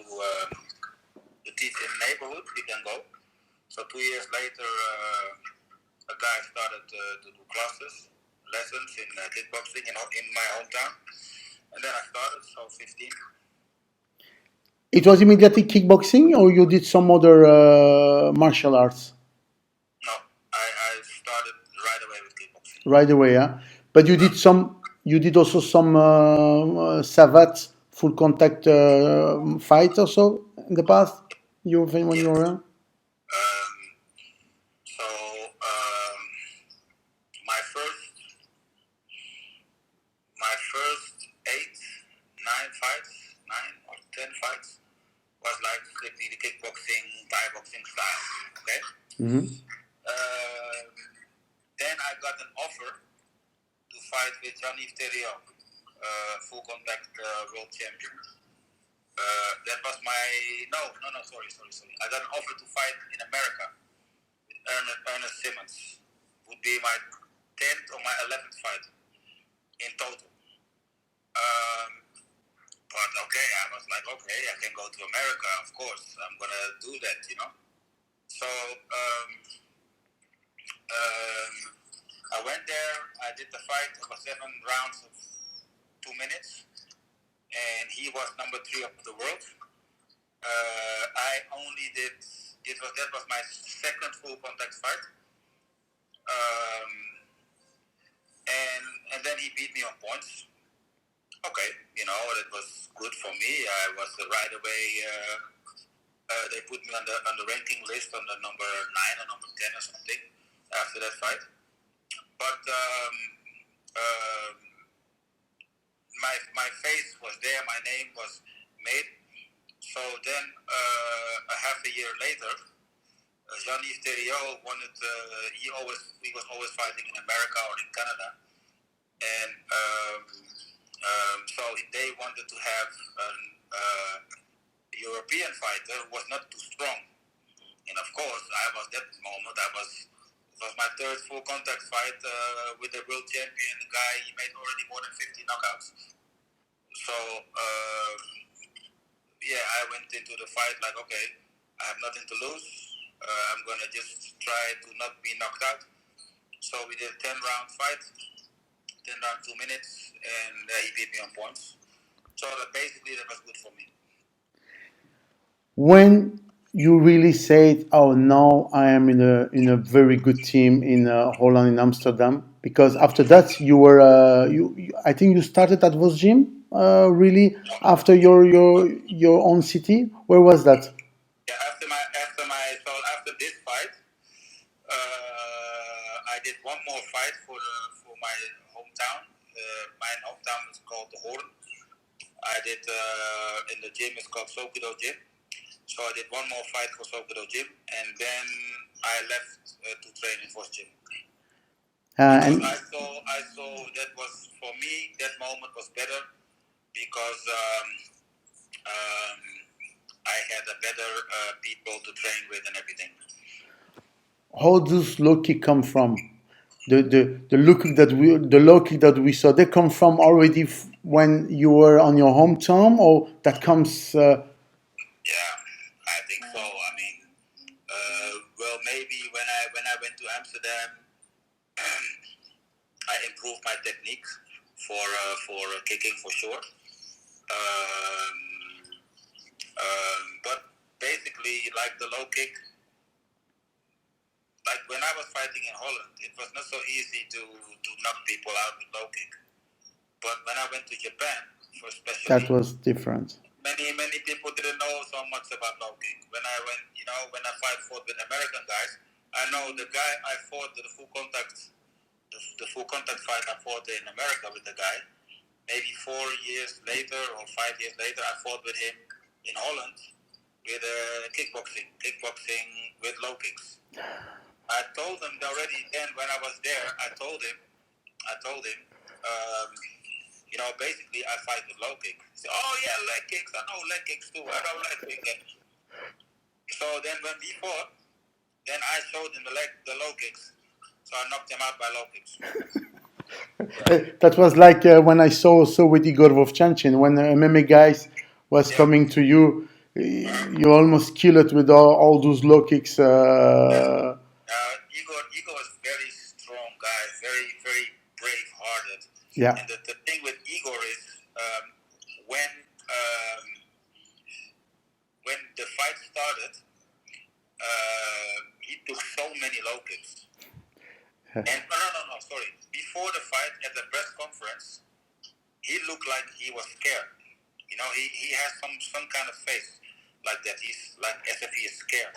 teach in the neighborhood, we can go. So 2 years later, a guy started to do lessons in kickboxing in my hometown. And then I started, so 15. It was immediately kickboxing, or you did some other martial arts? No, I started right away with kickboxing. Right away, yeah. But you did some. You did also some savate full contact fight also in the past. When you were young. So my first 9 or 10 fights was like strictly the kickboxing, Thai boxing style. Okay. Then I got an offer to fight with Johnny Stereo, full contact world champion. That was my sorry. I got an offer to fight in America with Ernest Simmons. Would be my 10th or my 11th fight in total. But okay, I was like, okay, I can go to America, of course. I'm gonna do that, So I went there. I did the fight. It was 7 rounds of 2 minutes, and he was number 3 of the world. I only did. That was my second full contact fight. And then he beat me on points. Okay, it was good for me. I was right away. They put me on the ranking list on the number 9 or number 10 or something after that fight. But my face was there. My name was made. So then a half a year later, Johnny Stereo wanted. He was always fighting in America or in Canada, and so they wanted to have a European fighter who was not too strong. And of course, it was my third full contact fight with the world champion, the guy. He made already more than 50 knockouts. So I went into the fight like, okay, I have nothing to lose. I'm gonna just try to not be knocked out. So we did a 10-round fight, 10 rounds 2 minutes, and he beat me on points. So that was good for me. When you really said, "Oh, now I am in a very good team in Holland, in Amsterdam," because after that you were I think you started at Vos Gym. really after your own city? Where was that? Yeah, after this fight, I did one more fight for my hometown. My hometown is called the Horn. I did in the gym. It's called Sokido Gym. So I did one more fight for Sokido Gym, and then I left to train in Vos Gym. And I saw that was for me. That moment was better because I had a better people to train with and everything. how does low kick come from? The low kick that we saw, they come from already when you were on your hometown, or that comes. Yeah, I think so. I mean, well, maybe when I went to Amsterdam, I improved my technique for kicking for sure. But basically, like the low kick, like when I was fighting in Holland, it was not so easy to knock people out with low kick. But when I went to Japan, for especially, That was different. many people didn't know so much about low kick. When I went, when I fought with American guys, I know the guy I fought the full contact, the full contact fight I fought in America with the guy. Maybe 4 years later or 5 years later, I fought with him in Holland with kickboxing with low kicks. I told him already then when I was there. I told him, basically I fight with low kick. He said, "Oh yeah, leg kicks. I know leg kicks too. I know leg kicks." So then when we fought, then I showed him the low kicks. So I knocked him out by low kicks. That was like when I saw with Igor Vovchanchin, when MMA guys was coming to you, you almost kill it with all those low kicks. Igor was very strong guy, very very brave-hearted. Yeah. And the thing with Igor is when the fight started, he took so many low kicks. And no, sorry. Before the fight at the press conference, he looked like he was scared. He has some kind of face like that. He's like as if he is scared.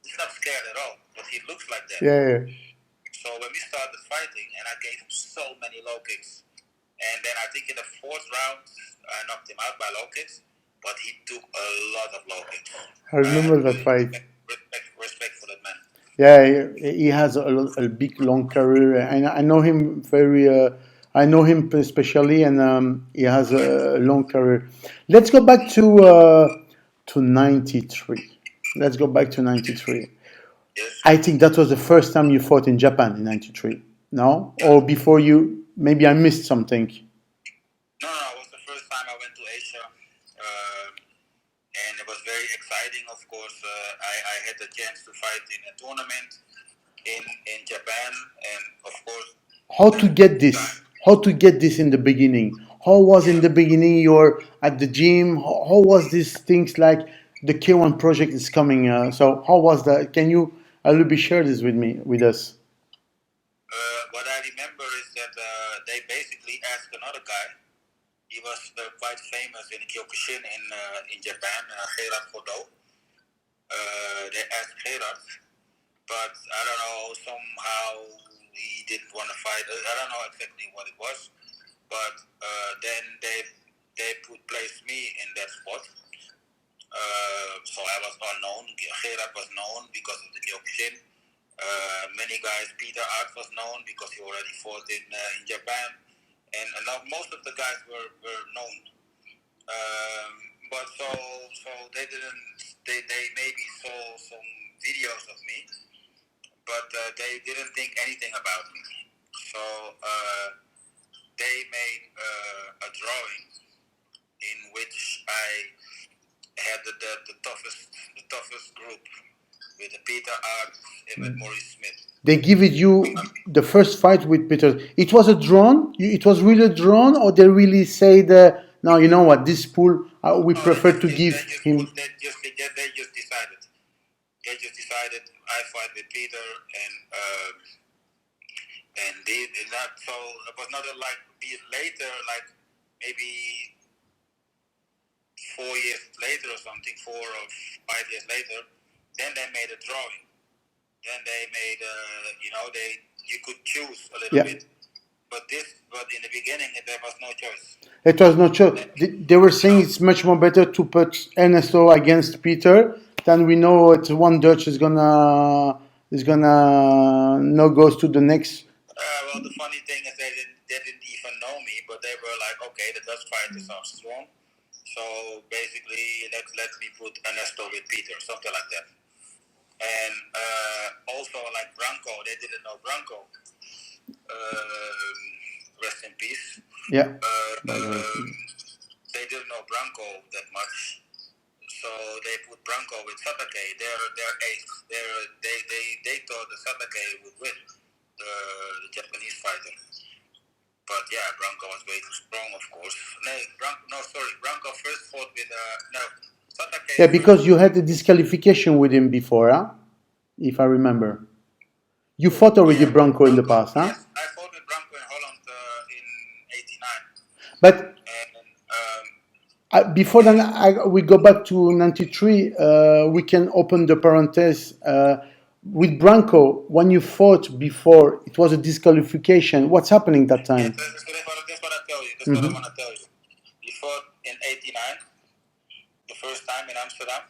He's not scared at all, but he looks like that. Yeah. So when we started fighting, and I gave him so many low kicks, and then I think in the 4th round, I knocked him out by low kicks, but he took a lot of low kicks. I remember that fight. Respect for that man. Yeah, he has a big long career, and I know him very. I know him especially, and he has a long career. Let's go back to '93. Let's go back to '93. Yes. I think that was the first time you fought in Japan in '93. No, or before you? Maybe I missed something. No, it was the first time I went to Asia, and it was very exciting. Of course, I had the chance to fight in a tournament in Japan, and of course. How to get this? How to get this in the beginning? How was in the beginning? You're at the gym. How was these things like? The K1 project is coming. So how was that? Can you a little bit share this with us? What I remember is that they basically asked another guy. He was quite famous in Kyokushin in Japan, Gerard Pardoel. They asked Gerard, but I don't know, somehow he didn't want to fight. I don't know exactly what it was, but then they placed me in that spot. So I was unknown. Gerard was known because of the Kyokushin. Many guys, Peter Art was known because he already fought in Japan, and most of the guys were known. But so they didn't. They maybe saw some videos of me, but they didn't think anything about me. So they made a drawing in which I had the toughest group with Peter Art and with Maurice Smith. They give it you the first fight with Peter. It was a drawn. It was really a drawn, or they really say that. No, you know what? This pool, we prefer to give him. They just decided. They just decided I fight with Peter, and they not so. It was not like later like maybe 4 years later or something, 4 or 5 years later, then they made a drawing. Then they made, you could choose a little bit. But in the beginning, there was no choice. It was no choice. They were saying it's much more better to put Ernesto against Peter than we know it's one Dutch is gonna no goes to the next. Well, the funny thing is they didn't even know me, but they were like, okay, the Dutch fighters are strong, so basically let me put Ernesto with Peter, something like that. And also like Branco, they didn't know Branco. Rest in peace. Yeah. They didn't know Branco that much, so they put Branco with Satake. Their ace. They thought the Satake would win the Japanese fighter. But yeah, Branco was way too strong, of course. Branco first fought with Satake. Yeah, because you had a disqualification with him before, huh? If I remember. You fought already Branco in the past, huh? Yes, I fought with Branco in Holland in '89. But before then, we go back to '93. We can open the parenthesis. With Branco, when you fought before, it was a disqualification. What's happening that time? Yes, that's what I tell you. That's what I want to tell you. He fought in '89, the first time in Amsterdam.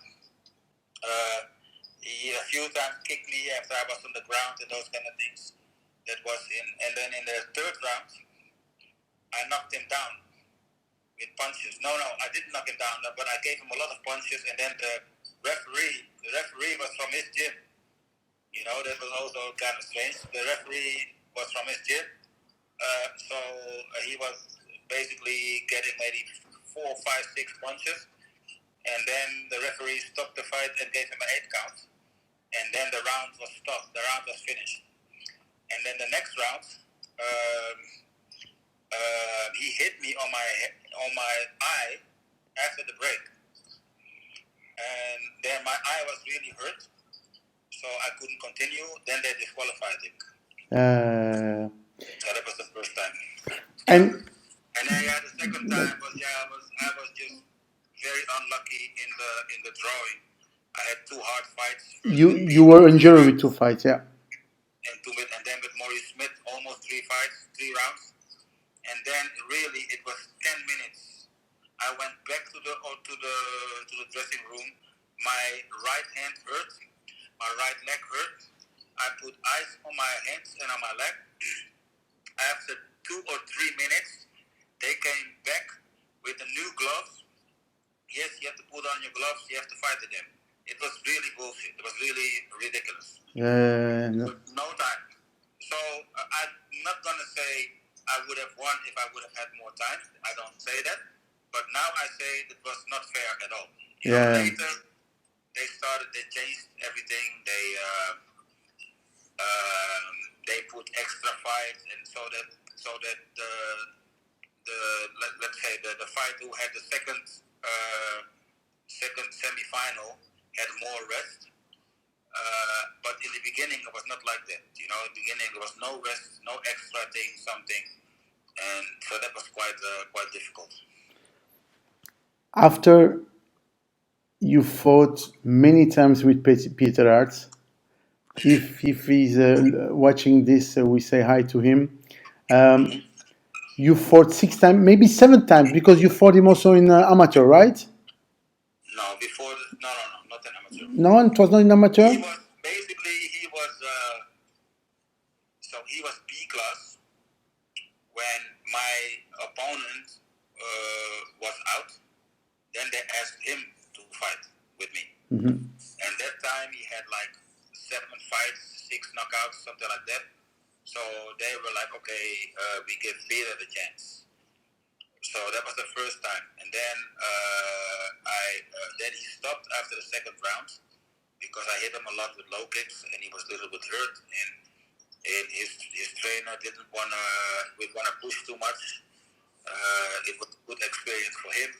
He a few times kicked me after I was on the ground and those kind of things. That was and then in the third round, I knocked him down with punches. No, I didn't knock him down, but I gave him a lot of punches, and then the referee was from his gym. You know, that was also kind of strange. The referee was from his gym, so he was basically getting maybe 4, 5, 6 punches, and then the referee stopped the fight and gave him an 8 count, and then the round was stopped. The round was finished, and then the next round, he hit me on my eye after the break, and then my eye was really hurt. So I couldn't continue. Then they disqualified him. So that was the first time. And then the second time was I was just very unlucky in the drawing. I had 2 hard fights. You were injured with 2 fights, yeah. And then with Maurice Smith, almost 3 fights, 3 rounds. And then really it was 10 minutes. I went back to the dressing room. My right hand hurt. My right leg hurt. I put ice on my hands and on my leg. After 2 or 3 minutes, they came back with the new gloves. Yes, you have to put on your gloves. You have to fight again. It was really bullshit. It was really ridiculous. No time. So I'm not gonna say I would have won if I would have had more time. I don't say that. But now I say it was not fair at all. Later, they changed everything. They put extra fights, and so that let's say the fight who had the second semi-final had more rest. But in the beginning it was not like that. In the beginning there was no rest, no extra thing, something, and so that was quite difficult. After you fought many times with Peter Arts. If he's watching this, we say hi to him. You fought 6 times, maybe 7 times, because you fought him also in amateur, right? No, before no, not in amateur. No, it was not in amateur. He was B class when my opponent was out. Then they asked him to fight with me. And that time he had like 7 fights, 6 knockouts, something like that. So they were like, okay, we give Peter the chance. So that was the first time. And then then he stopped after the second round because I hit him a lot with low kicks and he was a little bit hurt. And his trainer didn't wanna push too much. It was a good experience for him.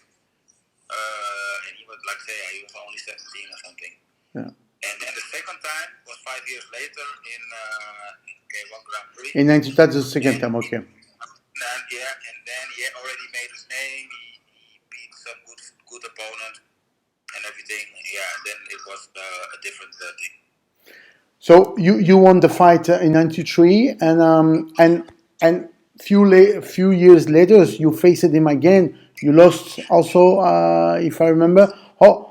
And he was he was only 17 or something. Yeah. And then the second time was 5 years later in one Grand Prix. In 19, that's the second time, okay. And Yeah, and then he had already made his name. He beat some good opponent and everything. Yeah, then it was a different thing. So you won the fight in '93, and few years later you faced him again. You lost also, if I remember. Oh,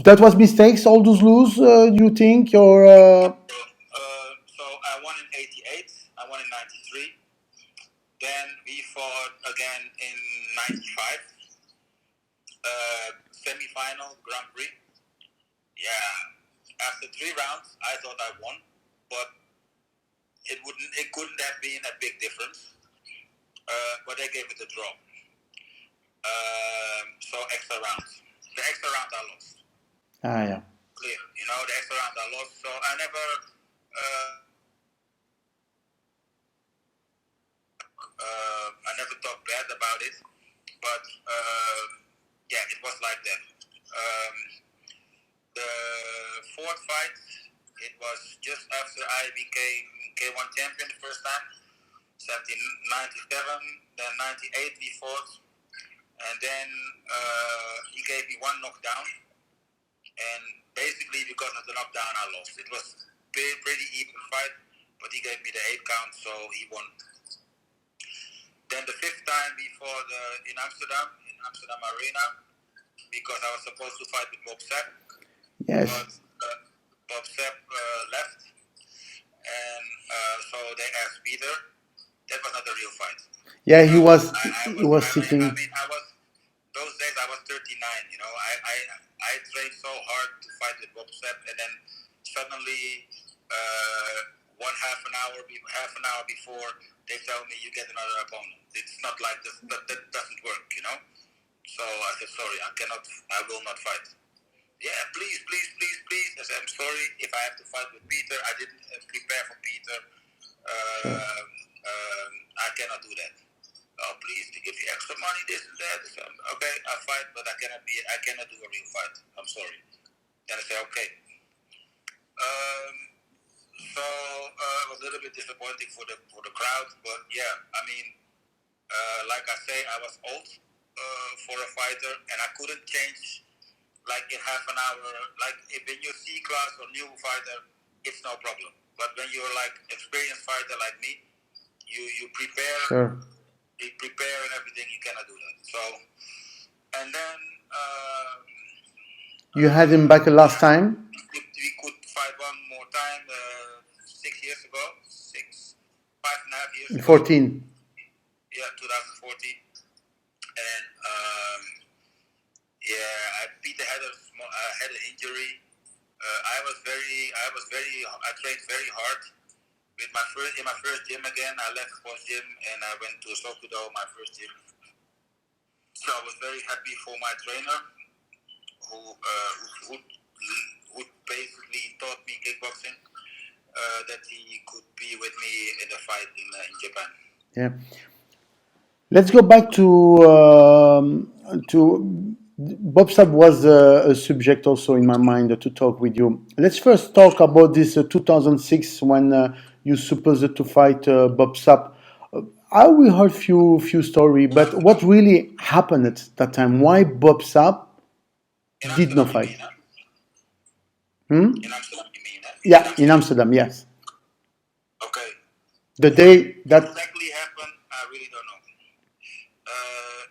that was mistakes. All those lose, you think, or? So I won in '88. I won in '93. Then we fought again in '95. Semi-final Grand Prix. Yeah. After 3 rounds, I thought I won, but it couldn't have been a big difference. But they gave it a draw. So extra rounds. The extra round I lost. Yeah. Clear. The extra round I lost. So I never. I never talked bad about it, but yeah, it was like that. The fourth fight, it was just after I became K1 champion the first time, 97, then 98 we fought, and then he gave me 1 knockdown, and basically because of the knockdown I lost. It was a pretty even fight, but he gave me the 8 count, so he won. Then the 5th time we fought in Amsterdam Arena, because I was supposed to fight with Bob Sepp. Yes. But Bob Sepp left, and so they asked Peter. That was not a real fight. Yeah, he was sitting. Those days I was 39. I trained so hard to fight with Bob Sepp, and then suddenly half an hour before they tell me you get another opponent. It's not like this. That doesn't work. So I said sorry. I will not fight. Yeah, please. I said, I'm sorry if I have to fight with Peter. I didn't prepare for Peter. I cannot do that. Oh, please, to give you extra money, this and that. I said, okay, I'll fight, but I cannot do a real fight. I'm sorry. Then I said, okay. So it was a little bit disappointing for the crowd, but yeah, like I say, I was old for a fighter, and I couldn't change. Like in half an hour, like when you're C class or new fighter, it's no problem. But when you're like experienced fighter like me, you prepare, Sure. you prepare and everything. You cannot do that. So, and then You had him back last time. we could fight one more time 6 years ago, 5.5 years ago. 14. Yeah, 2014, and yeah, Peter had an injury. I trained very hard. In my first gym again, I left sports gym and I went to Sokudo, my first gym. So I was very happy for my trainer, who basically taught me kickboxing, that he could be with me in the fight in Japan. Yeah. Let's go back to Bob Sapp was a subject also in my mind to talk with you. Let's first talk about this 2006 when you supposed to fight Bob Sapp. I we heard few story, but what really happened at that time? Why Bob Sapp did not fight? In Amsterdam, you mean? Yeah, in Amsterdam, yes. Okay. The day that exactly happened, I really don't know.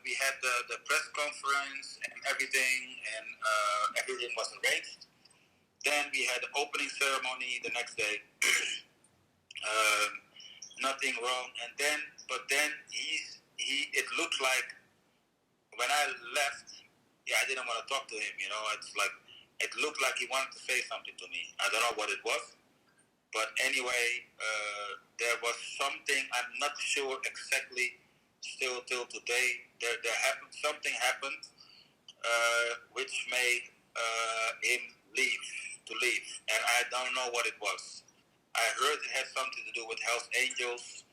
We had the press conference and everything, and everything was arranged. Then we had the opening ceremony the next day. Nothing wrong, but then it looked like when I left, I didn't want to talk to him. It's like it looked like he wanted to say something to me. I don't know what it was, but anyway, there was something. I'm not sure exactly. Still till today, something happened which made him leave, and I don't know what it was. I heard it had something to do with Hell's Angels.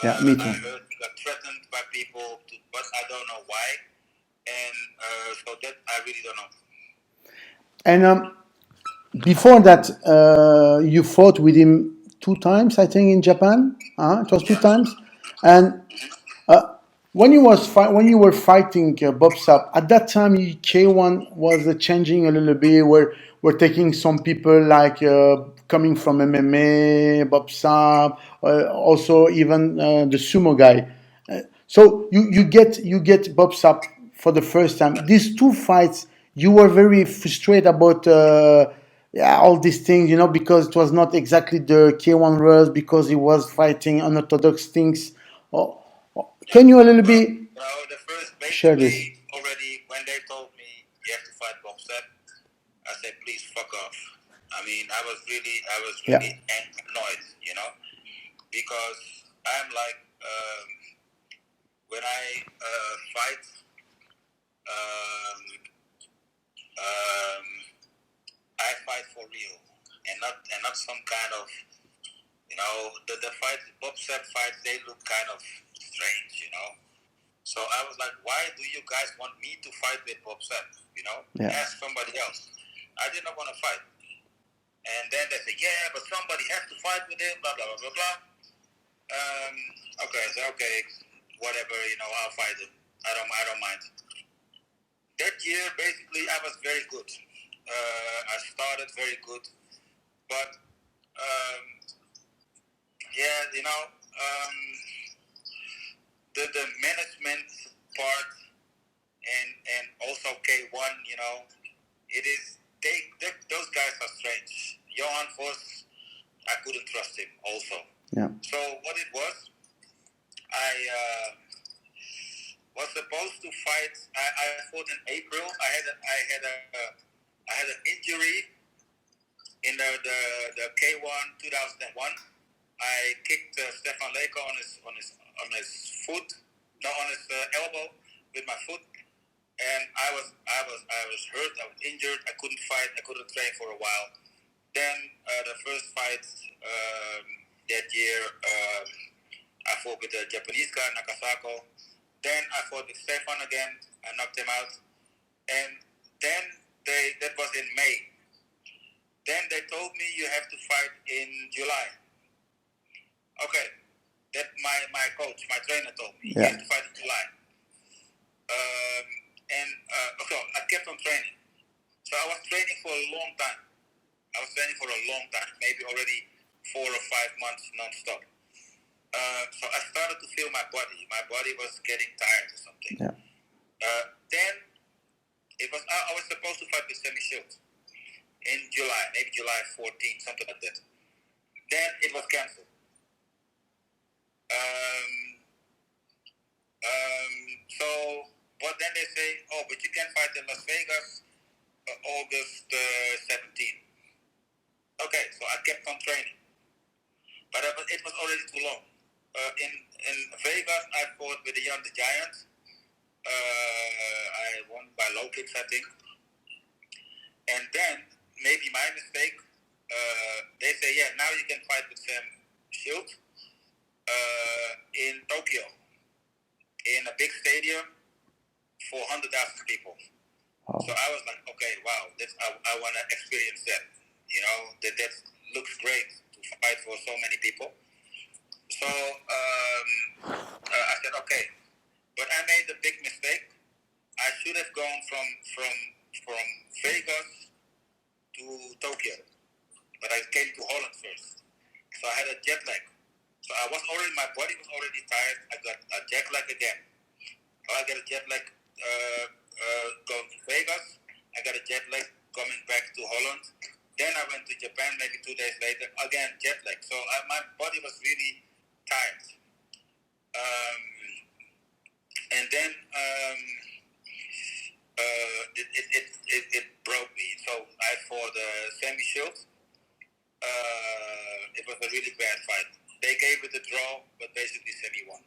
Yeah, me too. I heard he got threatened by people, but I don't know why, and so that I really don't know. And before that, you fought with him 2 times, I think, in Japan. It was 2 times, and when when you were fighting Bob Sapp at that time, K1 was changing a little bit. We're taking some people like coming from MMA, Bob Sapp, also even the sumo guy. So you get Bob Sapp for the first time. These two fights, you were very frustrated about. Yeah, all these things, because it was not exactly the K1 rules, because he was fighting unorthodox things. Oh, Yeah. can you a little bit The first, share this? basically, already when they told me you have to fight Bob Sapp, I said, please fuck off. I mean, I was Yeah. really annoyed, because I'm like, when I fight, um, um, I fight for real, and not some kind of, the fight, Bob Sapp fights, they look kind of strange. So I was like, why do you guys want me to fight with Bob Sapp? Yeah. Ask somebody else. I did not want to fight. And then they say, yeah, but somebody has to fight with him, blah, blah, blah, blah, blah. Okay, I said, okay, whatever, I'll fight him. I don't mind. That year, basically, I was very good. I started very good. But, yeah, the management part and also K1, it is, those guys are strange. Johan Vos, I couldn't trust him also. Yeah. So what it was, I was supposed to fight. I fought in April. I had an injury in the K1 2001. I kicked Stefan Leko on his foot, no, on his elbow with my foot, and I was hurt. I was injured. I couldn't fight. I couldn't train for a while. Then the first fight that year, I fought with the Japanese guy Nakasako. Then I fought with Stefan again. I knocked him out, and then that was in May. Then they told me you have to fight in July. Okay, that my coach, my trainer told me you have to fight in July. So I kept on training. So I was training for a long time. Maybe already 4 or 5 months non-stop. So I started to feel my body. My body was getting tired or something. Yeah. Then I was supposed to fight with Sammy Shields in July, maybe July 14th, something like that. Then it was cancelled. But then they say, oh, but you can fight in Las Vegas August 17th. Okay, so I kept on training. But it was already too long. In Vegas, I fought with the Young the Giant. I won by low kicks, I think. And then, maybe my mistake, they say, yeah, now you can fight with Sam Shield in Tokyo, in a big stadium for 100,000 people. Wow. So I was like, okay, wow, I want to experience that. That looks great to fight for so many people. So I said, okay, but I made a big mistake. I should have gone from Vegas to Tokyo, but I came to Holland first. So I had a jet lag. So my body was already tired. I got a jet lag again. I got a jet lag going to Vegas. I got a jet lag coming back to Holland. Then I went to Japan maybe 2 days later. Again, jet lag. So my body was really tired. And then it broke me. So I fought Sammy Shields. It was a really bad fight. They gave it a draw, but basically Sammy won.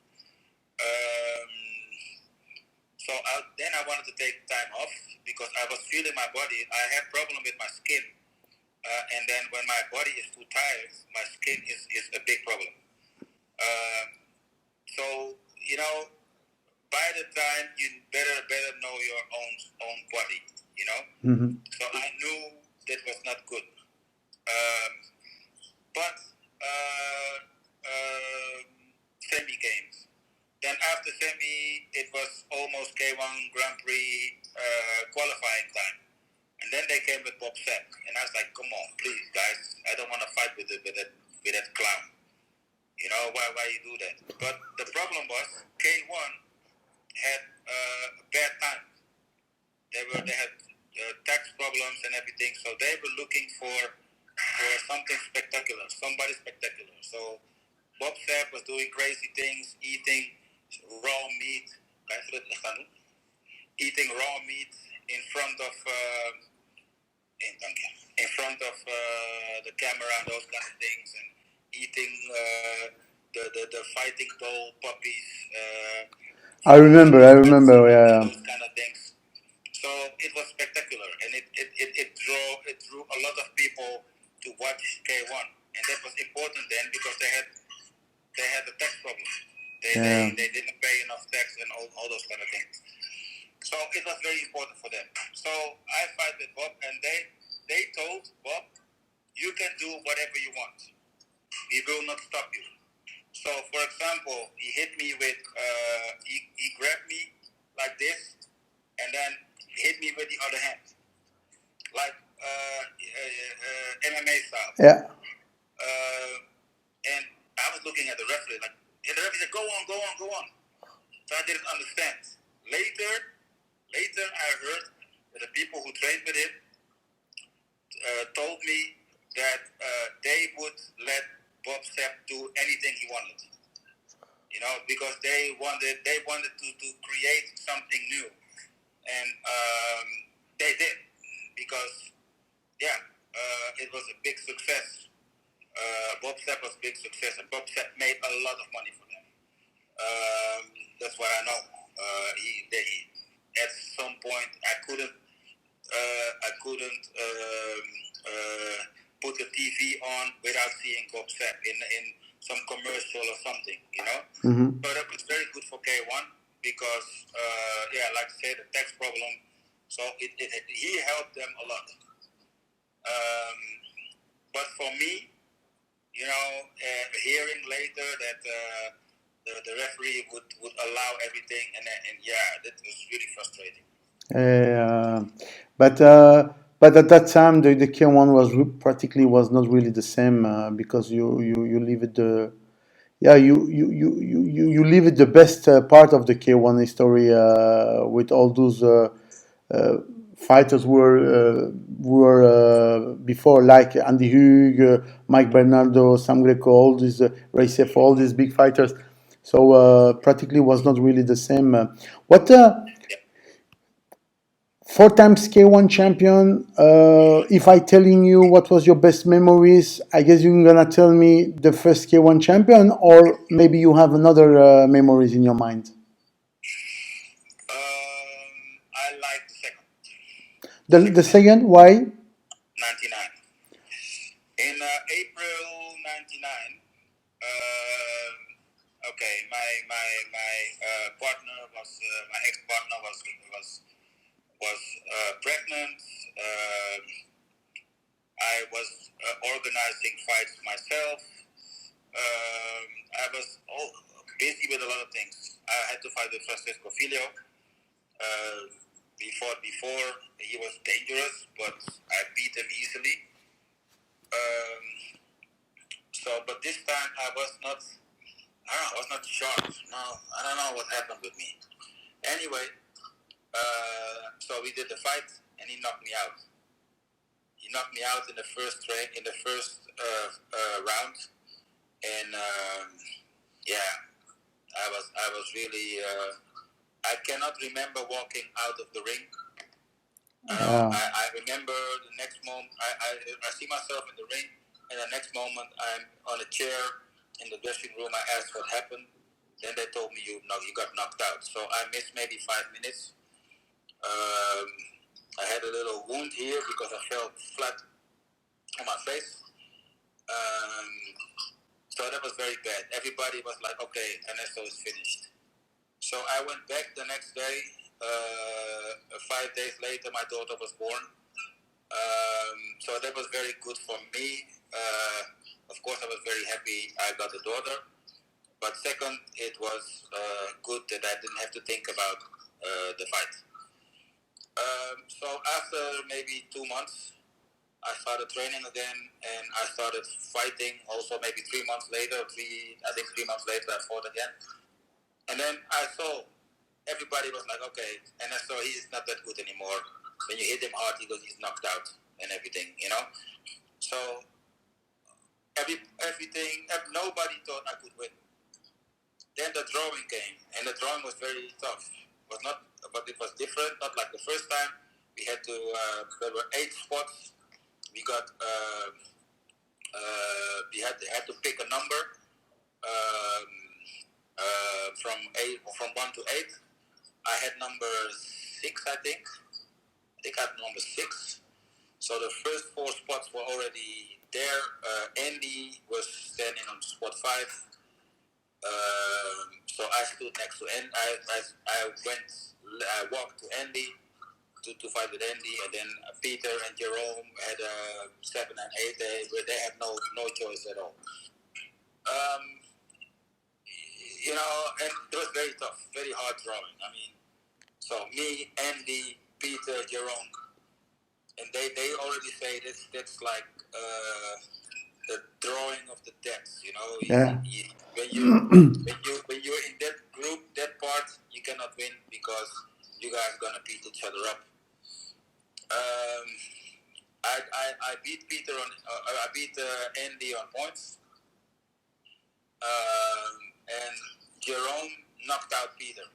So then I wanted to take time off because I was feeling my body. I had problem with my skin. And then when my body is too tired, my skin is a big problem. So, by the time you better know your own body, Mm-hmm. So I knew that was not good. But semi games. Then after semi, it was almost K1 Grand Prix qualifying time. And then they came with Bob Sapp. And I was like, come on, please, guys. I don't want to fight with that clown. You know, why you do that? But the problem was K1 had bad time. They had tax problems and everything, so they were looking for something spectacular, somebody spectacular. So Bob Sapp was doing crazy things, eating raw meat, eating raw meat in front of the camera and those kind of things, and eating the fighting bull puppies. I remember, yeah. Those kind of things. So it was spectacular, and it drew a lot of people to watch K1, and that was important then because they had the tax problem. They didn't pay enough tax and all those kind of things. So it was very important for them. So I fight with Bob, and they told Bob, you can do whatever you want. We will not stop you. So, for example, he hit me with, he grabbed me like this, and then hit me with the other hand, like MMA style. Yeah. And I was looking at the referee, like, and the referee said, go on. So I didn't understand. Later I heard that the people who trained with him told me that they would let Bob Sapp do anything he wanted. You know, because they wanted to create something new, and they did, because it was a big success. Bob Sapp was a big success, and Bob Sapp made a lot of money for them. That's what I know. At some point I couldn't put the TV on without seeing Bob Sapp in some commercial or something, you know. Mm-hmm. So that was very good for K1 because, like I said, the tax problem. So he helped them a lot. But for me, you know, hearing later that the referee would allow everything, and that was really frustrating. But at that time the K1 was not really the same because you leave it the you leave it the best part of the K1 history with all those fighters who were before, like Andy Hug, Mike Bernardo, Sam Greco, all these Racev, all these big fighters. So practically was not really the same. What 4 times K1 champion. If I telling you what was your best memories, I guess you're gonna tell me the first K1 champion, or maybe you have another memories in your mind. I like the second. The second, why? 99. In April 99. Okay, my partner was my ex-partner was pregnant. I was organizing fights myself. I was busy with a lot of things. I had to fight with Francisco Filho. Before he was dangerous, but I beat him easily. But this time I was not sharp. No, I don't know what happened with me. Anyway, so we did the fight, and he knocked me out. He knocked me out in the first round, and I was really. I cannot remember walking out of the ring. I remember the next moment. I see myself in the ring, and the next moment I'm on a chair in the dressing room. I asked what happened. Then they told me you got knocked out. So I missed maybe 5 minutes. I had a little wound here because I fell flat on my face. So that was very bad. Everybody was like, okay, Ernesto is finished. So I went back the next day. 5 days later, my daughter was born. So that was very good for me. Of course, I was very happy I got a daughter. But second, it was good that I didn't have to think about the fight. So after maybe 2 months, I started training again, and I started fighting. Also, maybe 3 months later, 3 months later, I fought again. And then I saw everybody was like, okay, and I saw he's not that good anymore. When you hit him hard, he's knocked out and everything, you know. So nobody thought I could win. Then the drawing came, and the drawing was very tough. But it was different. Not like the first time. We had to. There were 8 spots. We got. We had to pick a number from 1 to 8. I had number 6, I think. I think I had number 6. So the first 4 spots were already there. Andy was standing on spot 5. So I stood next to Andy. I walked to Andy to fight with Andy, and then Peter and Jerome had 7 and 8. They had no choice at all. You know, and it was very tough, very hard drawing. I mean, so me, Andy, Peter, Jerome, and they already say that's like the drawing of the decks. You know, Yeah. when you're in that group, that part, you cannot win because you guys are gonna beat each other up. I beat Peter on. I beat Andy on points. And Jerome knocked out Peter.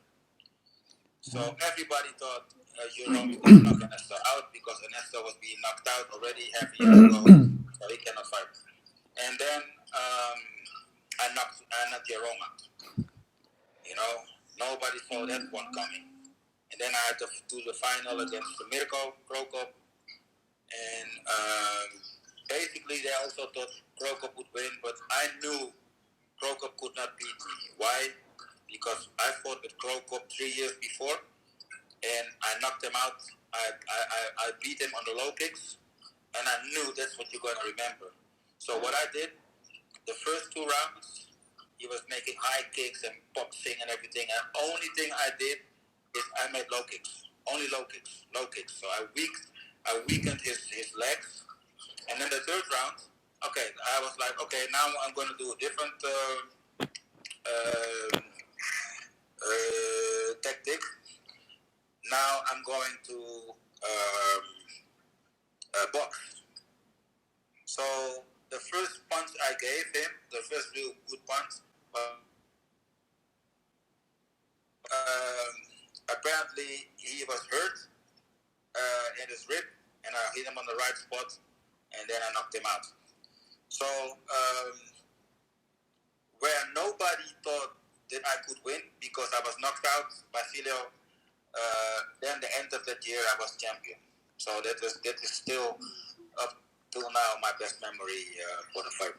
So everybody thought Jerome was going to knock Ernesto out because Ernesto was being knocked out already half a year ago, so he cannot fight. And then I knocked Jerome out. You know, nobody saw that one coming. And then I had to do the final against Mirko Krokop. And basically they also thought Krokop would win, but I knew Krokop could not beat me. Why? Because I fought with Krokop 3 years before, and I knocked him out. I beat him on the low kicks, and I knew that's what you're going to remember. So what I did, the first 2 rounds, he was making high kicks and boxing and everything, and only thing I did is I made low kicks. Only low kicks. So I weakened his legs, and then the 3rd round, okay, I was like, okay, now I'm going to do a different tactic. Now I'm going to box. So the first punch I gave him, the first real good punch, apparently he was hurt in his rib, and I hit him on the right spot, and then I knocked him out. So where nobody thought that I could win because I was knocked out by Filio, then the end of that year I was champion. So that is still up till now my best memory for the fight.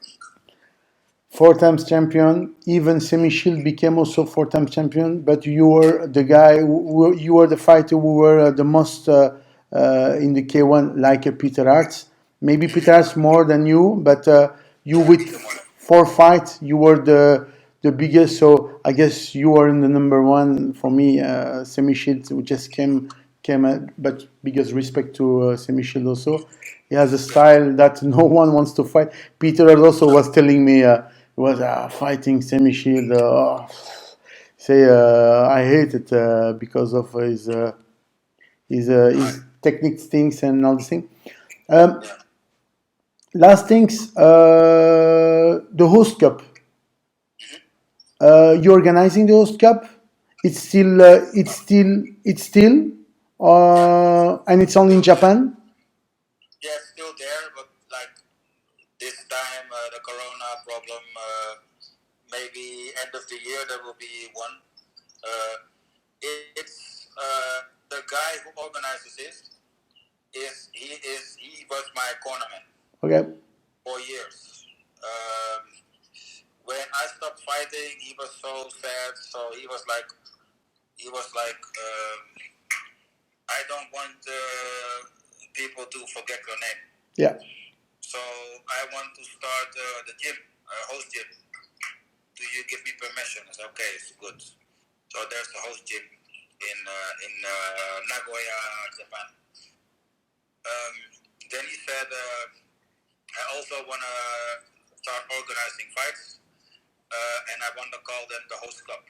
4 times champion. Even Semi-Shield became also 4 times champion. But you were the guy. You were the fighter who were the most in the K1, like Peter Hartz. Maybe Peter Hartz more than you, but you with 4 fights, you were the biggest. So I guess you were in the number 1 for me. Semi-Shield who just came. But biggest respect to Semi-Shield also. He has a style that no one wants to fight. Peter also was telling me he was fighting Semi-Shield. I hate it because of his technique things and all these things. Last things, the host cup. You're organizing the host cup. It's still, and it's only in Japan. Yeah, it's still there, but like this time, the corona problem, maybe end of the year there will be one. It's the guy who organizes this. He was my cornerman. Okay. 4 years. When I stopped fighting, he was so sad. So he was like, I don't want people to forget your name. Yeah. So I want to start the gym, host gym. do you give me permission? I said, okay, it's good. So there's the host gym in Nagoya, Japan. Then he said, I also want to start organizing fights, and I want to call them the host club.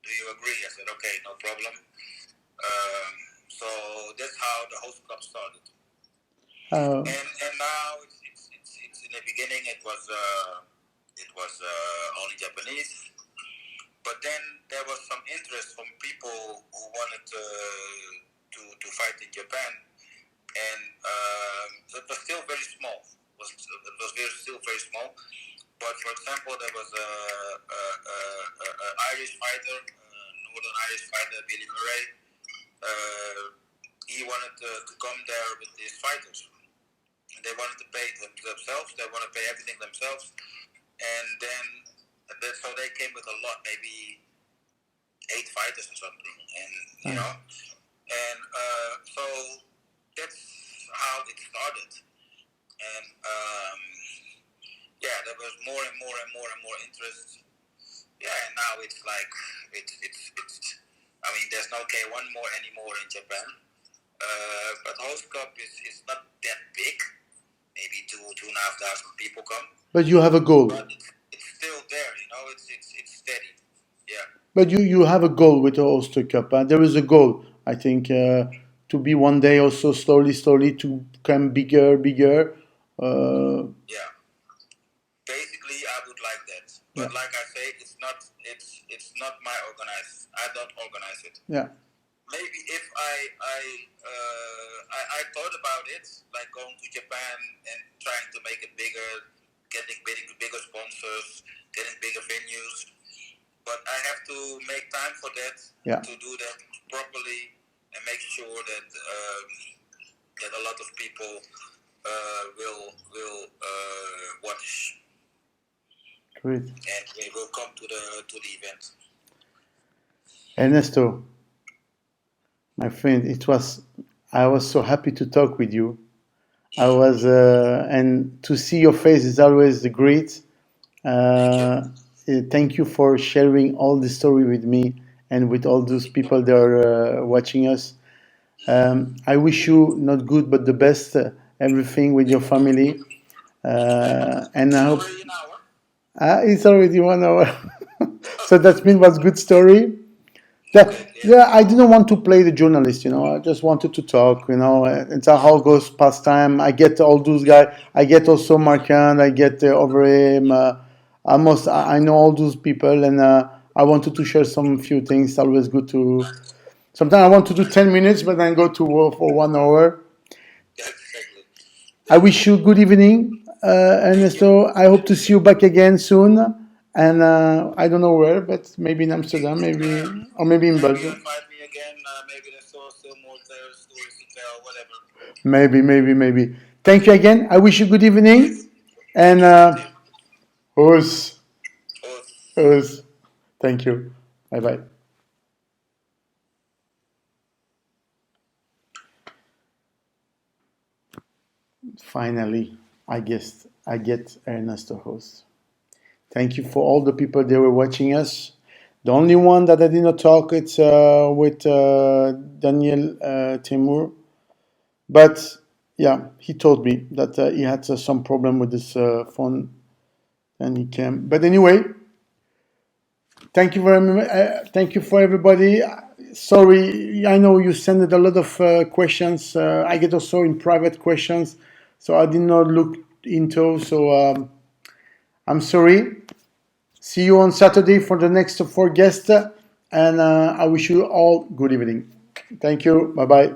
Do you agree? I said, okay, no problem. So that's how the host club started. And now it's in the beginning it was only Japanese, but then there was some interest from people who wanted to fight in Japan, and it was still very small. Still very small. But for example, there was a Irish fighter, Northern Irish fighter, Billy Murray. He wanted to come there with his fighters. They wanted to pay themselves. They want to pay everything themselves, and so they came with a lot, maybe 8 fighters or something, and and so that's how it started, and there was more and more interest. Yeah, and now it's like it's. I mean, there's no K1 anymore in Japan, but host cup is not that big. Maybe 2,500 people come. But you have a goal. But it's still there, it's steady. Yeah. But you have a goal with the Oyster Cup. There is a goal, I think, to be one day also slowly to become bigger. Yeah. Basically, I would like that. But like I say, it's not my organize. I don't organize it. Yeah. Maybe if I thought about it, like going to Japan and trying to make it bigger, getting bigger sponsors, getting bigger venues. But I have to make time for that, to do that properly, and make sure that that a lot of people will watch. Great. And they will come to the event. Ernesto, my friend, I was so happy to talk with you. I was, and to see your face is always great. Thank you for sharing all the story with me and with all those people that are watching us. I wish you not good, but the best, everything with your family. And I hope it's already 1 hour. So that means was good story. I didn't want to play the journalist, I just wanted to talk, It's how it goes past time. I get all those guys. I get also Marquand. I get over him. I know all those people, and I wanted to share some few things. It's always good to. Sometimes I want to do 10 minutes, but then go to work for 1 hour. I wish you good evening, Ernesto. I hope to see you back again soon. And I don't know where, but maybe in Amsterdam, or maybe in Belgium. Invite me again. Maybe there's still more stories to tell. Whatever. Maybe. Thank you again. I wish you good evening. And host. Thank you. Bye. Finally, I get Ernesto host. Thank you for all the people that were watching us. The only one that I did not talk, it's with Daniel Timur. But yeah, he told me that he had some problem with his phone, and he came. But anyway, thank you very much. Thank you for everybody. Sorry, I know you sent a lot of questions. I get also in private questions, so I did not look into. So I'm sorry. See you on Saturday for the next 4 guests, and I wish you all good evening. Thank you. Bye-bye.